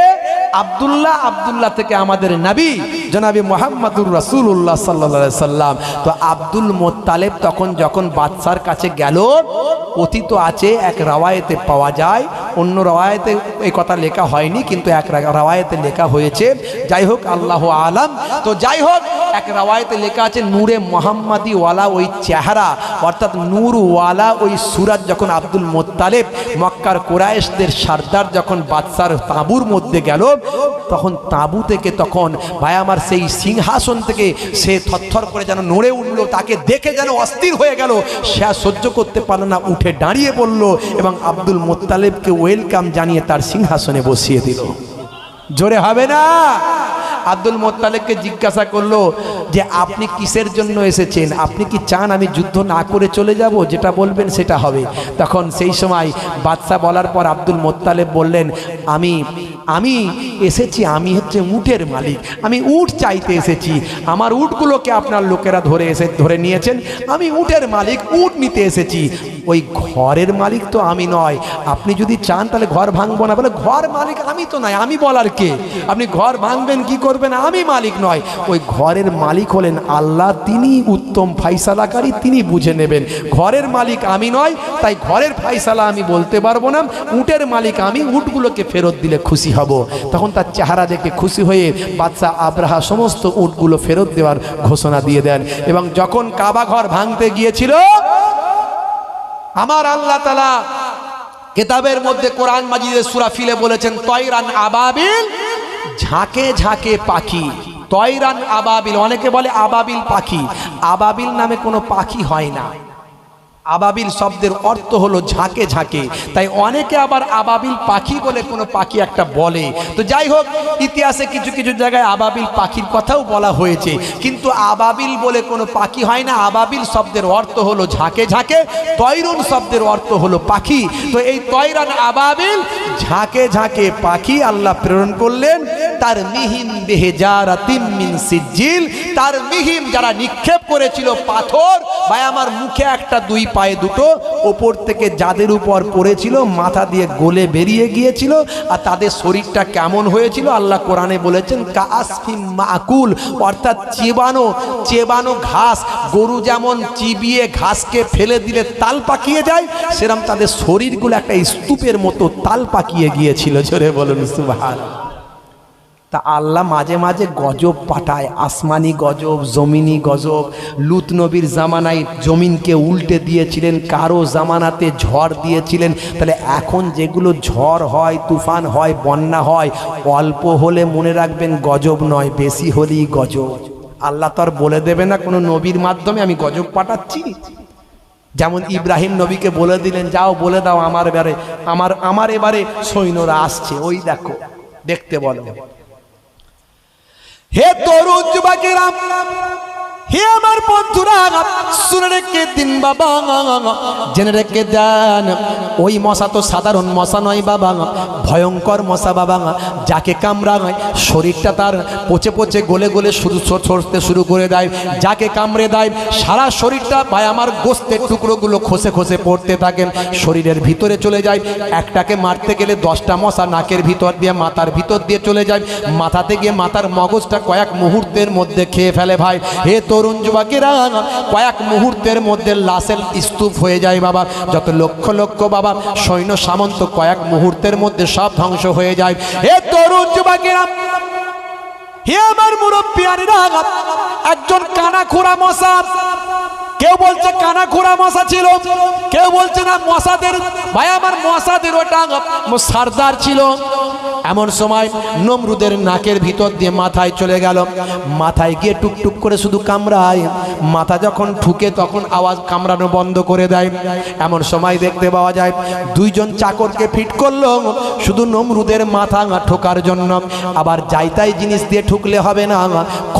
আব্দুল্লাহ, আব্দুল্লাহ থেকে আমাদের নবী জনাবি মুহাম্মদুর রাসূলুল্লাহ সাল্লাল্লাহু আলাইহি সাল্লাম। তো আব্দুল মুত্তালিব তখন যখন বাদশার কাছে গেল, কথিত আছে, এক রাওয়ায়েতে পাওয়া যায়, অন্য রওয়ায়েতে এই কথা লেখা হয়নি, কিন্তু এক রওয়ায়েতে লেখা হয়েছে। যাই হোক, আল্লাহ আলাম। তো যাই হোক, এক রওয়ায়েতে লেখা আছে নূরে মোহাম্মদী ওয়ালা ওই চেহারা, অর্থাৎ নূরওয়ালা ওই সুরাত যখন আব্দুল মোত্তালেব মক্কার কুরাইশদের সর্দার যখন বাদশার তাঁবুর মধ্যে গেল, তখন তাঁবু থেকে তখন ভাই আমার সেই সিংহাসন থেকে সে থরথর করে যেন নড়ে উঠল, তাকে দেখে যেন অস্থির হয়ে গেল, সে আর সহ্য করতে পারল না, উঠে দাঁড়িয়ে পড়ল এবং আব্দুল মোত্তালেবকে ওয়েলকাম জানিয়ে তার সিংহাসনে বসিয়ে দিল। জোরে হবে না? আব্দুল মোত্তালেবকে জিজ্ঞাসা করলো যে আপনি কিসের জন্য এসেছেন, আপনি কি চান আমি যুদ্ধ না করে চলে যাব? যেটা বলবেন সেটা হবে। তখন সেই সময় বাদশা বলার পর আব্দুল মোত্তালেব বললেন, আমি এসেছি, আমি হচ্ছে উটের মালিক, আমি উট চাইতে এসেছি, আমার উটগুলোকে আপনার লোকেরা ধরে নিয়েছেন, আমি উটের মালিক, উট নিতে এসেছি, ওই ঘরের মালিক তো আমি নয়, আপনি যদি চান তাহলে ঘর ভাঙবো না। বলে ঘর মালিক আমি তো নয়, আমি বলার কে? আপনি ঘর ভাঙবেন কি করবেন? আমি মালিক নয়, ওই ঘরের মালিক হলেন আল্লাহ, তিনি উত্তম ফাইসালাকারী, তিনি বুঝে নেবেন। ঘরের মালিক আমি নয়, তাই ঘরের ফাইসালা আমি বলতে পারবো না, উটের মালিক আমি, উটগুলোকে ফেরত দিলে খুশি হব। তখন তার চেহারা দেখে খুশি হয়ে বাদশা আবরাহা সমস্ত উটগুলো ফেরত দেওয়ার ঘোষণা দিয়ে দেন। এবং যখন কাবা ঘর ভাঙতে গিয়েছিল, আমার আল্লাহ তাআলা কিতাবের মধ্যে কোরআন মাজিদের সূরা ফিলে বলেছেন তয়রান আবাবিল, ঝাঁকে ঝাঁকে পাখি। তয়রান আবাবিল, অনেকে বলে আবাবিল পাখি, আবাবিল নামে কোনো পাখি হয় না। আবাবিল শব্দের অর্থ হলো ঝাঁকে ঝাঁকে, তাই অনেকে আবার আবাবিল পাখি বলে কোনো পাখি একটা বলে। তো যাই হোক, ইতিহাসে কিছু কিছু জায়গায় আবাবিল পাখির কথাও বলা হয়েছে, কিন্তু আবাবিল বলে কোনো পাখি হয় না। আবাবিল শব্দের অর্থ হলো ঝাঁকে ঝাঁকে, তয়রুন শব্দের অর্থ হলো পাখি। তো এই তয়রান আবাবিল, ঝাঁকে ঝাঁকে পাখি আল্লাহ প্রেরণ করলেন। তার মিহিম বেহেজারাতিম মিন সিজিল, তার মিহিম যারা নিক্ষেপ করেছিল পাথর, ভাই আমার মুখে একটা, দুই পায়ে দুটো, ওপর থেকে যাদের উপর পড়েছিল মাথা দিয়ে গলে বেরিয়ে গিয়েছিল। আর তাদের শরীরটা কেমন হয়েছিল আল্লাহ কোরআনে বলেছেন কাআসফিম মাকুল, অর্থাৎ চেবানো ঘাস, গরু যেমন চিবিয়ে ঘাসকে ফেলে দিলে তাল পাকিয়ে যায়, সেরকম তাদের শরীরগুলো একটা স্তূপের মতো তাল পাকিয়ে গিয়েছিল। জোরে বলুন সুবহানাল্লাহ। তা আল্লাহ মাঝে মাঝে গজব পাঠায়, আসমানি গজব, জমিনি গজব। লুত নবীর জামানায় জমিনকে উল্টে দিয়েছিলেন, কারো জামানাতে ঝড় দিয়েছিলেন। তাহলে এখন যেগুলো ঝড় হয়, তুফান হয়, বন্যা হয়, অল্প হলে মনে রাখবেন গজব নয়, বেশি হলেই গজব। আল্লাহ তো আর বলে দেবে না কোনো নবীর মাধ্যমে আমি গজব পাঠাচ্ছি। যেমন ইব্রাহিম নবীকে বলে দিলেন, যাও বলে দাও আমার এবারে সৈন্যরা আসছে, ওই দেখো, দেখতে বলো। হে তরুণ যুবকেরা, হে আমার বন্ধুরা, শুনে রেখে দিন বাবা, জেনে রেখে দেন, ওই মশা তো সাধারণ মশা নয় বাবা, ভয়ঙ্কর মশা বাবা। যাকে কামড়ায় শরীরটা তার পচে পচে গলে গলে শুধু ছড়তে শুরু করে দেয়। যাকে কামড়ে দেয় সারা শরীরটা ভাই আমার গোস্তের টুকরোগুলো খসে খসে পড়তে থাকেন, শরীরের ভিতরে চলে যায়। একটাকে মারতে গেলে 10টা মশা নাকের ভিতর দিয়ে, মাথার ভিতর দিয়ে চলে যায়, মাথাতে গিয়ে মাথার মগজটা কয়েক মুহূর্তের মধ্যে খেয়ে ফেলে। ভাই হে তরুণ যুবকেরা, কয়েক মুহূর্তের মধ্যে লাশের স্তূপ হয়ে যায় বাবা। যত লক্ষ লক্ষ বাবা সৈন্য সামন্ত কয়েক মুহূর্তের মধ্যে সব ধ্বংস হয়ে যায়। হে তরুণ যুবকেরা, হে আমার মুরব্বিয়ানেরা, একজন কানাখোরা মশা, কেউ বলছে কানাখোরা মশা ছিল, কেউ বলছে না মশাদের, ভাই আমার মশাদের ওটা সর্দার ছিল। এমন সময় নমরুদের নাকের ভিতর দিয়ে মাথায় চলে গেল, মাথায় গিয়ে টুকটুক করে শুধু কামড়ায়। মাথা যখন ঠুকে তখন আওয়াজ, কামড়ানো বন্ধ করে দেয়। এমন সময় দেখতে পাওয়া যায় দুইজন চাকরকে ফিট করলো শুধু নমরুদের মাথা ঠোকার জন্য। আবার যাইতাই জিনিস দিয়ে ঠুকলে হবে না,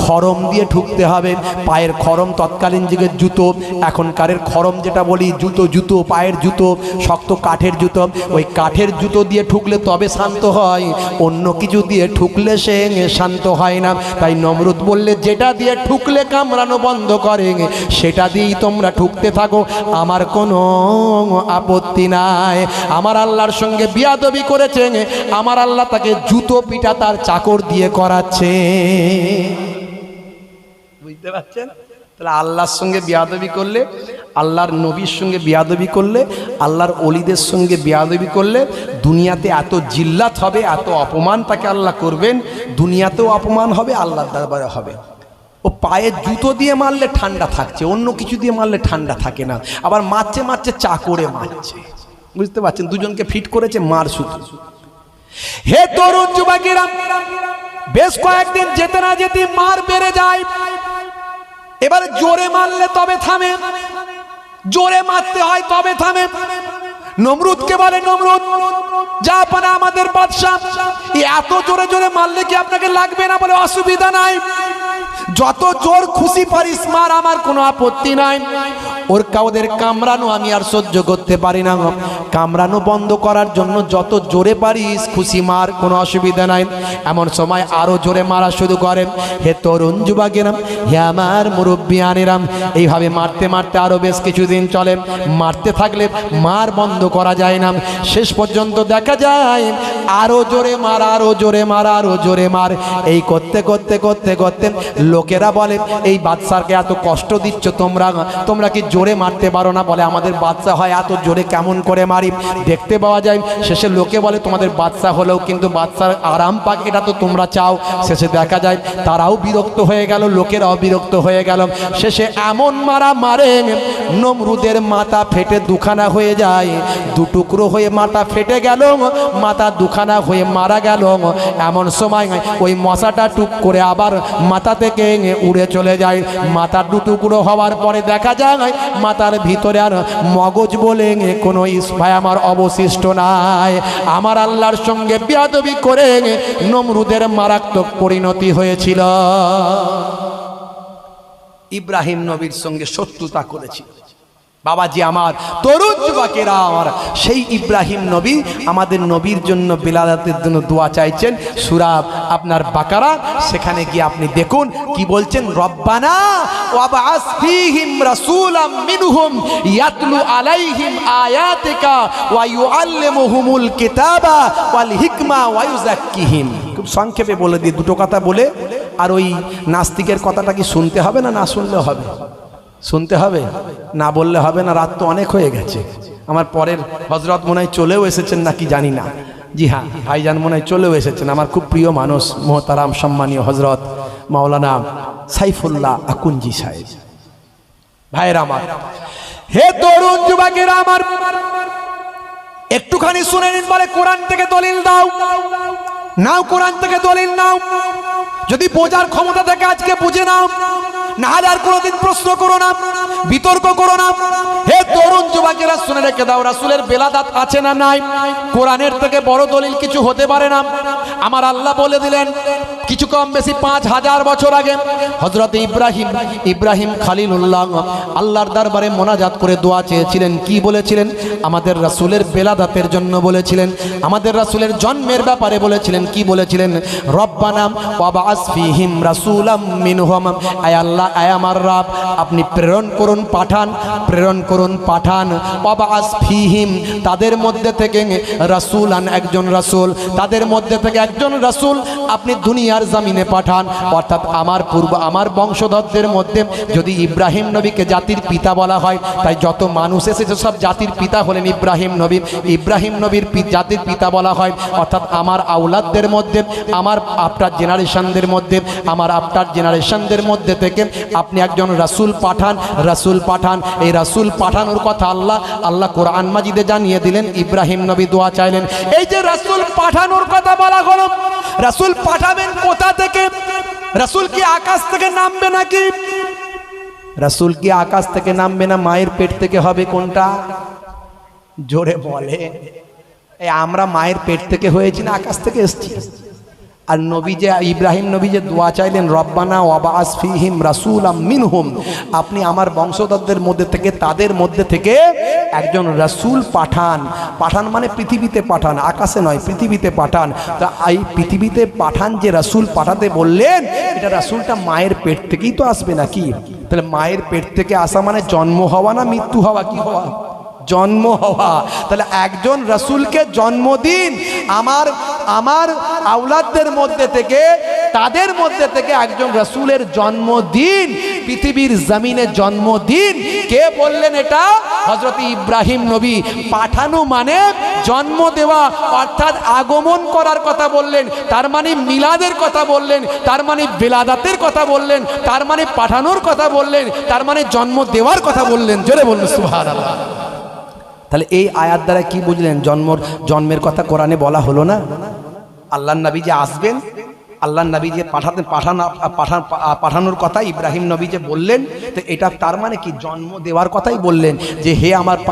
খরম দিয়ে ঠুকতে হবে। পায়ের খরম, তৎকালীন যুগের জুতো, এখনকারের খরম যেটা বলি জুতো, পায়ের জুতো, শক্ত কাঠের জুতো, ওই কাঠের জুতো দিয়ে ঠুকলে তবে শান্ত হয়, অন্য কিছু দিয়ে ঠুকলে সে শান্ত হয় না। তাই নমরুদ বললে যেটা দিয়ে ঠুকলে কামড়ানো বন্ধ করে সেটা দিয়েই তোমরা ঠুকতে থাকো, আমার কোনো আপত্তি নাই। আমার আল্লাহর সঙ্গে বিয়াদবি করেছে, আমার আল্লাহ তাকে জুতো পিটা তার চাকর দিয়ে করাচ্ছে। বুঝতে পারছেন? তাহলে আল্লাহর সঙ্গে বিয়াদবি করলে আল্লাহর নবীর সঙ্গে বেয়াদবি করলে, আল্লাহর অলিদের সঙ্গে বেয়াদবি করলে দুনিয়াতে এত জিল্লাত হবে, এত অপমান তাকে আল্লাহ করবেন, দুনিয়াতেও অপমান হবে, আল্লাহর দরবারে হবে। ও পায়ে জুতো দিয়ে মারলে ঠান্ডা থাকছে, অন্য কিছু দিয়ে মারলে ঠান্ডা থাকে না। আবার মারছে মারছে চা করে মারছে, বুঝতে পারছেন? দুজনকে ফিট করেছে মার শুধু। হে তরুণ যুবকেরা, বেশ কয়েকদিন যেতে না যেতে মার বেড়ে যায়। এবারে জোরে মারলে তবে থামে, জোরে মারতে হয় তবে থামে। নমরুদকে বলে, নমরুদ জাপানে আমাদের বাদশাহ, এত জোরে জোরে মারলে কি আপনাকে লাগবে না? বলে অসুবিধা নাই, যত জোর খুশি পারিস মার, আমার কোনো আপত্তি নাই। ওর কাউদের কামড়ানো আমি আর সহ্য করতে পারি না, কামড়ানো বন্ধ করার জন্য যত জোরে পারিস খুশি মার, কোনো অসুবিধা নাই। এমন সময় আরো জোরে মারা শুরু করেন। হে তরুণ যুবকেরাম, হে আমার মুরব্বিয়ানেরাম, এইভাবে মারতে মারতে আরো বেশ কিছুদিন চলে। মারতে থাকলে মার বন্ধ করা যায় না। শেষ পর্যন্ত দেখা যায় আরো জোরে মার, আরো জোরে মার, আরো জোরে মার। এই করতে করতে করতে করতে লোকেরা বলে, এই বাদশাকে এত কষ্ট দিচ্ছ তোমরা কি জোরে মারতে পারো না? বলে আমাদের বাদশা হয় এত জোরে কেমন করে মারি। দেখতে পাওয়া যায় শেষে লোকে বলে তোমাদের বাদশা হলেও কিন্তু বাদশার আরাম পাক, এটা তো তোমরা চাও। শেষে দেখা যায় তারাও বিরক্ত হয়ে গেল, লোকেরাও বিরক্ত হয়ে গেল। শেষে এমন মারা মারে নমরুদের মাথা ফেটে দুখানা হয়ে যায়, দুটুকরো হয়ে মাথা ফেটে গেল, মাথা দুখানা হয়ে মারা গেল। এমন সময় ওই মশাটা টুক করে আবার মাথা থেকে উড়ে চলে যায়। মাথা দুটুকরো হওয়ার পরে দেখা যায় মাথার ভিতরে আর মগজ বলে কোনো ইস্পায় আমার অবশিষ্ট নাই। আমার আল্লাহর সঙ্গে বেয়াদবি করে নমরুদের মারাত্মক পরিণতি হয়েছিল। ইব্রাহিম নবীর সঙ্গে শত্রুতা করেছিল। বাবাজি আমার, তরুণ যুবকেরা আমার, সেই ইব্রাহিম নবী আমাদের নবীর জন্য বিলাদাতের জন্য দোয়া চাইছেন। সূরা আপনার বাকারা, সেখানে গিয়ে আপনি দেখুন কি বলছেন, রব্বানা ওয়াবআস ফীহিম রাসূলাম মিনহুম ইয়াতলু আলাইহিম আয়াতিকা ওয়া ইউআল্লিমুহুমুল কিতাবা ওয়াল হিকমা ওয়া ইউযাক্কিহিম। খুব সংক্ষেপে বলে দিই, দুটো কথা বলে আর ওই নাস্তিকের কথাটা কি শুনতে হবে না শুনলে হবে? শুনতে হবে, না বললে হবে না। রাত তো অনেক হয়ে গেছে। আমার পরের হজরত মনে হয় চলেও এসেছেন নাকি জানি না। জি হ্যাঁ, ভাইজান মনে হয় চলেও এসেছেন। আমার খুব প্রিয় মানুষ, মোহতারাম সম্মানীয় হজরত মাওলানা সাইফুল্লাহ আকুঞ্জি সাহেব। ভাইয়ের আমার, হে তরুণ যুবকেরা আমার, একটুখানি শুনে নিন। বলে কোরআন থেকে দলিল দাও, নাও কোরআন থেকে দলিল নাও। যদি বোঝার ক্ষমতা থেকে আজকে বুঝে নাও, না হলে আর কোনোদিন প্রশ্ন করো না, বিতর্ক করো না। হে তরুণ যুবকেরা শুনে রেখে দাও, রাসূলের বেলাদাত আছে না নাই? কোরআনের থেকে বড় দলিল কিছু হতে পারে না। আমার আল্লাহ বলে দিলেন কিছু কম বেশি 5000 বছর আগে হযরত ইব্রাহিম খলিলুল্লাহ আল্লাহর দরবারে মোনাজাত করে দোয়া চেয়েছিলেন। কি বলেছিলেন? আমাদের রাসূলের বেলাদাতের জন্য বলেছিলেন, আমাদের রাসূলের জন্মের ব্যাপারে বলেছিলেন। কি বলেছিলেন? রব্বানা ওয়াবআস ফীহিম রাসূলাম মিনহুম, আয় আল্লাহ, আয় আমার রব, আপনি প্রেরণ করুন, পাঠান, প্রেরণ করুন, পাঠান। ওয়াবআস ফীহিম, তাদের মধ্যে থেকে রাসূলান, একজন রাসূল, তাদের মধ্যে থেকে একজন রাসূল আপনি দুনিয়ার জমিনে পাঠান। অর্থাৎ আমার বংশধরদের মধ্যে যদি ইব্রাহিম নবীকে জাতির পিতা বলা হয়, তাই যত মানুষ এসেছে সব জাতির পিতা হলেন ইব্রাহিম নবী। ইব্রাহিম নবীর জাতির পিতা বলা হয়। অর্থাৎ আমার আওলাদদের মধ্যে, আমার আফটার জেনারেশনদের মধ্যে, আমার আফটার জেনারেশনদের মধ্যে থেকে আপনি একজন রাসূল পাঠান, রাসূল পাঠান। এই রাসূল পাঠানোর কথা আল্লাহ কোরআন মাজিদে জানিয়ে দিলেন। ইব্রাহিম নবী দোয়া চাইলেন। এই যে রাসূল পাঠানোর কথা বলা হলো, রাসূল পাঠাবেন কোথা থেকে? রাসূল কি আকাশ থেকে নামবে নাকি? রাসূল কি আকাশ থেকে নামবে না মায়ের পেট থেকে হবে? কোনটা জোরে বলে? এই আমরা মায়ের পেট থেকে হয়েছি না আকাশ থেকে এসেছি? আর নবী যে ইব্রাহিম নবী যে দোয়া চাইলেন, রব্বানা ওয়াবআস ফীহিম রাসূলাম মিনহুম, আপনি আমার বংশধরদের মধ্যে থেকে, তাদের মধ্যে থেকে একজন রাসূল পাঠান। পাঠান মানে পৃথিবীতে পাঠান, আকাশে নয়, পৃথিবীতে পাঠান। তা এই পৃথিবীতে পাঠান যে রাসূল পাঠাতে বললেন, এটা রাসূলটা মায়ের পেট থেকেই তো আসবে নাকি? তাহলে মায়ের পেট থেকে আসা মানে জন্ম হওয়া না মৃত্যু হওয়া? কি হওয়া? জন্ম হওয়া। তাহলে একজন রাসূলকে জন্মদিন আমার আমার আওলাদদের মধ্যে থেকে, তাদের মধ্যে থেকে একজন রাসূলের জন্মদিন, পৃথিবীর জমিনে জন্মদিন। কে বললেন এটা? হযরত ইব্রাহিম নবী। পাঠানো মানে জন্ম দেওয়া, অর্থাৎ আগমন করার কথা বললেন, তার মানে মিলাদের কথা বললেন, তার মানে বেলাদাতের কথা বললেন, তার মানে পাঠানোর কথা বললেন, তার মানে জন্ম দেওয়ার কথা বললেন। জোরে বলুন সুবহানাল্লাহ। তাহলে এই আয়াত দ্বারা কি বুঝলেন? জন্মের কথা কোরআনে বলা হলো না? আল্লাহর নবী যে আসবেন, আল্লাহর নবী যে পাঠানোর কথা ইব্রাহিম নবী যে বললেন, তো এটা তার মানে কি? জন্ম দেওয়ার কথাই বললেন যে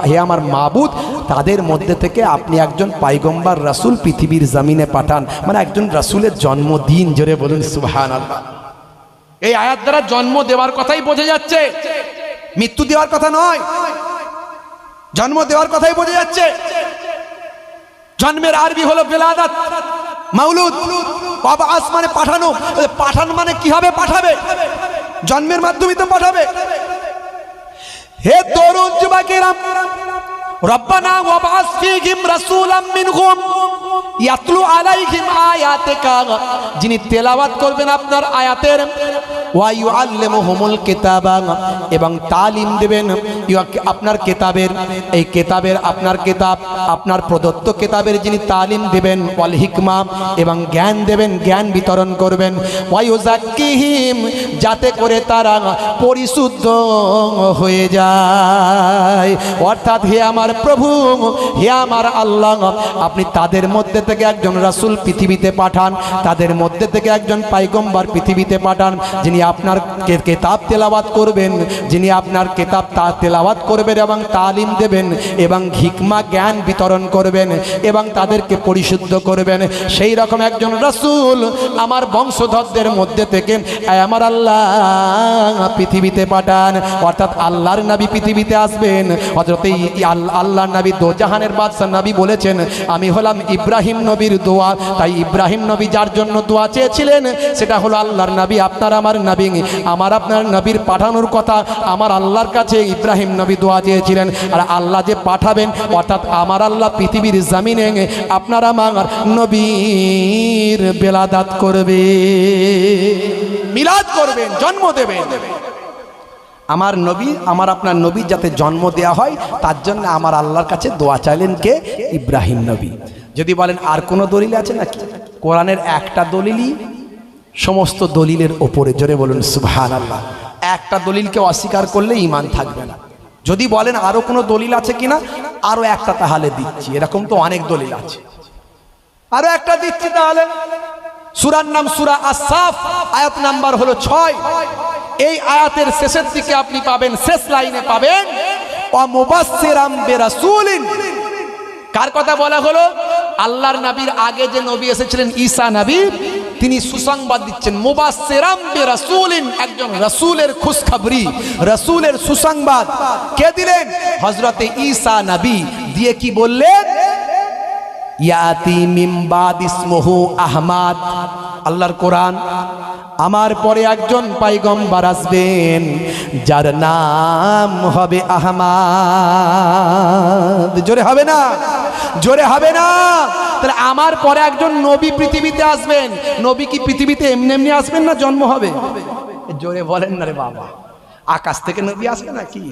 হে আমার মাবুদ, তাদের মধ্যে থেকে আপনি একজন পয়গম্বর রাসূল পৃথিবীর জমিনে পাঠান, মানে একজন রাসূলের জন্মদিন। জোরে বলুন সুবহানাল্লাহ। এই আয়াত দ্বারা জন্ম দেওয়ার কথাই বোঝা যাচ্ছে, মৃত্যু দেওয়ার কথা নয়, জন্ম দেওয়ার কথাই বোঝা যাচ্ছে। জন্মের আরবি হলো বেলাদাত, মাউলুদ। বাবা আসমানে পাঠানো, পাঠান মানে কি হবে? পাঠাবে, জন্মের মাধ্যমে তো পাঠাবে। হে তরুণ যুবকেরা, রব্বানা ওয়াবআস ফীহিম রাসূলাম মিনহুম ইয়াতলু আলাইহিম আয়াতিকা, যিনি তেলাওয়াত করবেন আপনার আয়াতের, ওয়া ইউআল্লিমুহুমুল কিতাবা, এবং তালিম দেবেন আপনার কিতাবের, এই কিতাবের, আপনার কিতাব, আপনার প্রদত্ত কিতাবের যিনি তালিম দেবেন, ওয়াল হিকমা, এবং জ্ঞান দেবেন, জ্ঞান বিতরণ করবেন, ওয়া ইউযাক্কিহিম, যাতে করে তারা পরিশুদ্ধ হয়ে যায়। অর্থাৎ হে আমার প্রভু, হে আমার আল্লাহ, আপনি তাদের মধ্যে থেকে একজন রাসূল পৃথিবীতে পাঠান, তাদের মধ্যে থেকে একজন পয়গম্বর পৃথিবীতে পাঠান, যিনি আপনার কিতাব তেলাওয়াত করবেন, যিনি আপনার কিতাব তেলাওয়াত করবেন এবং তালিম দেবেন এবং হিকমা জ্ঞান বিতরণ করবেন এবং তাদেরকে পরিশুদ্ধ করবেন। সেই রকম একজন রাসূল আমার বংশধরদের মধ্যে থেকে আমার আল্লাহ পৃথিবীতে পাঠান। অর্থাৎ আল্লাহর নবী পৃথিবীতে আসবেন। হযরত আল্লাহর নবী দোজাহানের বাদশা নবী বলেছেন, আমি হলাম ইব্রাহিম নবীর দোয়া। তাই ইব্রাহিম নবী যার জন্য দোয়া চেয়েছিলেন সেটা হলো আল্লাহর নবী, আপনার আমার নবী। আমার আপনার নবীর পাঠানোর কথা আমার আল্লাহর কাছে ইব্রাহিম নবী দোয়া চেয়েছিলেন। আর আল্লাহ যে পাঠাবেন, অর্থাৎ আমার আল্লাহ পৃথিবীর জমিনে আপনার আমার নবীর বেলাদাত করবে, মিলাদ করবেন, জন্ম দেবেন। আমার নবী, আমার আপনার নবী যাতে জন্ম দেয়া হয়, তার জন্য আমার আল্লাহর কাছে দোয়া চাইলেন কে? ইব্রাহিম নবী। যদি বলেন আর কোনো দলিল আছে নাকি? কোরআনের একটা দলিলই সমস্ত দলিলের ওপরে। জোরে বলুন সুবহানাল্লাহ। একটা দলিলকে অস্বীকার করলে ঈমান থাকবে না। যদি বলেন আরো কোনো দলিল আছে কিনা, আরো একটা তাহলে দিচ্ছি। এরকম তো অনেক দলিল আছে, আরো একটা দিচ্ছি তাহলে। সূরার নাম সূরা আস-সাফ, আয়াত নাম্বার হলো 6। এই আয়াতের শেষের দিকে আপনি পাবেন, শেষ লাইনে পাবেন, ওয়া মুবাশশিরাম বিরাসূলিন। কার কথা বলা হলো? আল্লাহর নবীর আগে যে নবী এসেছিলেন ঈসা নবী, তিনি সুসংবাদ দিচ্ছেন। মুবাশশিরাম বিরাসূলিন, একজন রাসূলের খুশখবরি, রাসূলের সুসংবাদ কে দিলেন? হযরতে ঈসা নবী। দিয়ে কি বললেন? ইয়াতি মিন বাদ ইসমুহু আহমদ। আল্লাহর কোরআন, আমার পরে একজন পয়গম্বর আসবেন যার নাম হবে আহমদ। জোরে হবে না? জোরে হবে না? তাহলে আমার পরে একজন নবী পৃথিবীতে আসবেন। নবী কি পৃথিবীতে এমনি এমনি আসবেন না জন্ম হবে? জোরে বলেন না রে বাবা। আকাশ থেকে নবী আসবে নাকি?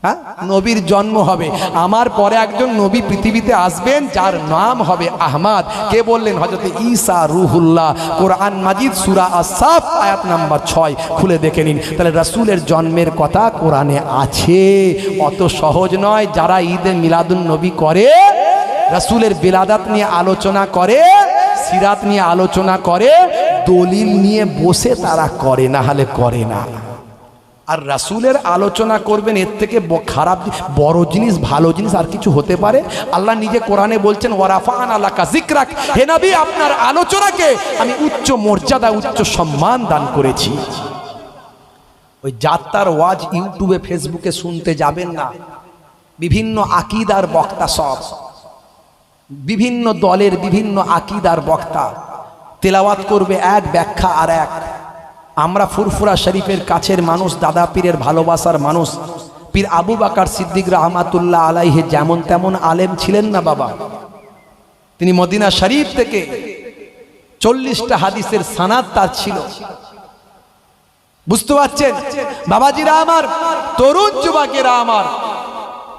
হ্যাঁ, নবীর জন্ম হবে। আমার পরে একজন নবী পৃথিবীতে আসবেন যার নাম হবে আহমদ। কে বললেন? হযরত ঈসা রূহুল্লাহ। কোরআন মাজিদ সূরা আস-সাফ আয়াত নাম্বার 6 খুলে দেখে নিন। তাহলে রাসূলের জন্মের কথা কোরআনে আছে, অত সহজ নয়। যারা ঈদে মিলাদুন নবী করে, রাসূলের বেলাদাত নিয়ে আলোচনা করে, সিরাত নিয়ে আলোচনা করে, দলিল নিয়ে বসে তারা করে, না হলে করে না। আর রাসূলের আলোচনা করবেন, এর থেকে খারাপ বড় জিনিস, ভালো জিনিস আর কিছু হতে পারে? আল্লাহ নিজে কোরআনে বলছেন, ওয়ারাফা'না লাকা যিকরাক, হে নবী আপনার আলোচনাকে আমি উচ্চ মর্যাদা, উচ্চ সম্মান দান করেছি। ওই যাত্রার ওয়াজ ইউটিউবে ফেসবুকে শুনতে যাবেন না। বিভিন্ন আকীদার বক্তা, সব বিভিন্ন দলের বিভিন্ন আকীদার বক্তা তেলাওয়াত করবে এক, ব্যাখ্যা আর এক। আমরা ফুরফুরা শরীফের কাছের মানুষ, দাদা পীরের ভালোবাসার মানুষ। পীর আবু বকর সিদ্দিক রাহমাতুল্লাহ আলাইহি যেমন তেমন আলেম ছিলেন না বাবা। তিনি মদিনা শরীফ থেকে 40টা হাদিসের সানাদ তার ছিল। বুঝতে পারছেন বাবাজিরা আমার, তরুণ যুবকেরা আমার,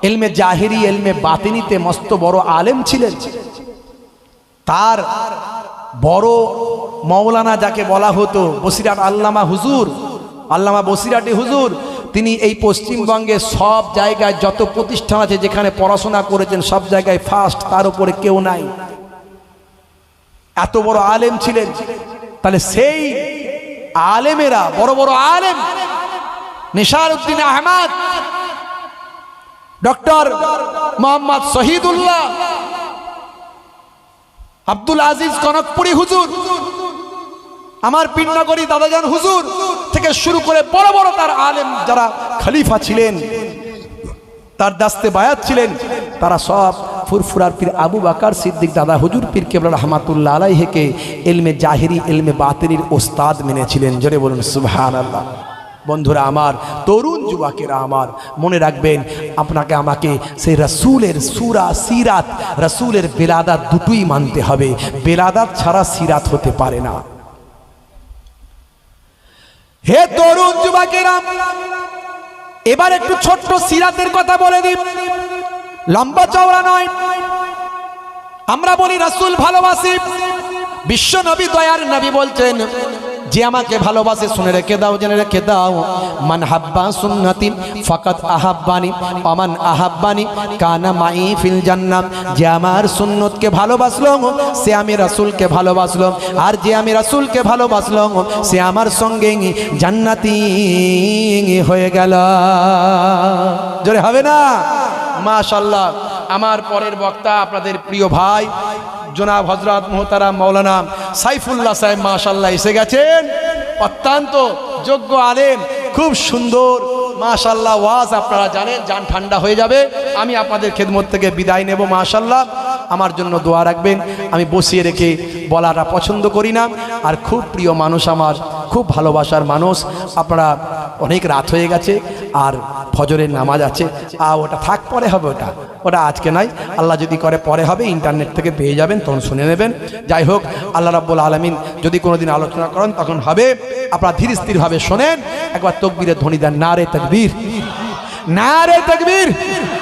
ইলমে জাহিরি ইলমে বাতিনিতে মস্ত বড় আলেম ছিলেন। তার বড় মৌলানা যাকে বলা হতো বসিরাট আল্লামা হুজুর, আল্লামা বসিরাটি হুজুর, তিনি এই পশ্চিমবঙ্গে সব জায়গায় যত প্রতিষ্ঠান আছে যেখানে পড়াশোনা করেছেন সব জায়গায় ফার্স্ট, তার উপরে কেউ নাই। এত বড় আলেম ছিলেন। তাহলে সেই আলেমেরা, বড় বড় আলেম, নিশারউদ্দিন আহমদ, ডক্টর মোহাম্মদ শহীদুল্লাহ, আব্দুল আজিজ কনকপুরী হুজুর, আমার পিন্নগরী দাদাজান হুজুর থেকে শুরু করে বড় বড় তার আলেম যারা খলিফা ছিলেন, তার দাস্তে বায়াত ছিলেন, তারা সব ফুরফুরার পীর আবু বকর সিদ্দিক দাদা হুজুর পীর কেবলা রহমাতুল্লাহ আলাইহিকে ইলমে জাহিরি ইলমে বাতিনির ওস্তাদ মেনেছিলেন। জোরে বলুন সুবহানাল্লাহ। বন্ধুরা আমার, তরুণ যুবকেরা আমার, মনে রাখবেন আপনাকে আমাকে সেই রাসূলের সূরা সিরাত, রাসূলের বেলাদাত দুটোই মানতে হবে। বেলাদাত ছাড়া সিরাত হতে পারে না। হে তরুণ যুবকেরা, এবার একটু ছোট্ট সিরাতের কথা বলে দিই, লম্বা চওড়া নয়। আমরা বলি রাসূল ভালোবাসি, বিশ্ব নবী দয়ার নবী বলছেন যে আমাকে ভালোবাসে শুনে রেখে দাও, জেনে রেখে দাও, মান হাব্বা সুন্নতি ফাকাত আহাব্বানি ওমান আহাব্বানি কানা মাই ফিল জান্নাহ। যে আমার সুন্নতকে ভালোবাসলো সে আমি রাসূলকে ভালোবাসলো, আর যে আমি রাসূলকে ভালোবাসলো সে আমার সঙ্গে জান্নাতি হয়ে গেল। জোরে হবে না? মাশাআল্লাহ। আমার পরের বক্তা আপনাদের প্রিয় ভাই জনাব হযরত মুহতারাম মাওলানা সাইফুল্লাহ সাহেব মাশাআল্লাহ এসে গেছেন। অত্যন্ত যোগ্য আলেম, খুব সুন্দর মাশাআল্লাহ ওয়াজ আপনারা জানেন, জান ঠান্ডা হয়ে যাবে। আমি আপনাদের খেদমত থেকে বিদায় নেব। মাশাআল্লাহ আমার জন্য দোয়া রাখবেন। আমি বসিয়ে রেখে বলাটা পছন্দ করি না। আর খুব প্রিয় মানুষ আমার, খুব ভালোবাসার মানুষ। আপনারা অনেক রাত হয়ে গেছে, আর ফজরের নামাজ আছে, ওটা থাক, পরে হবে, ওটা আজকে নাই, আল্লাহ যদি করে পরে হবে, ইন্টারনেট থেকে পেয়ে যাবেন, তখন শুনে নেবেন। যাই হোক, আল্লাহ রাব্বুল আলামিন যদি কোনোদিন আলোচনা করেন তখন হবে। আপনারা ধীর স্থিরভাবে শোনেন। একবার তাকবীরের ধ্বনি দেন, নারে তাকবীর, নারে তাকবীর।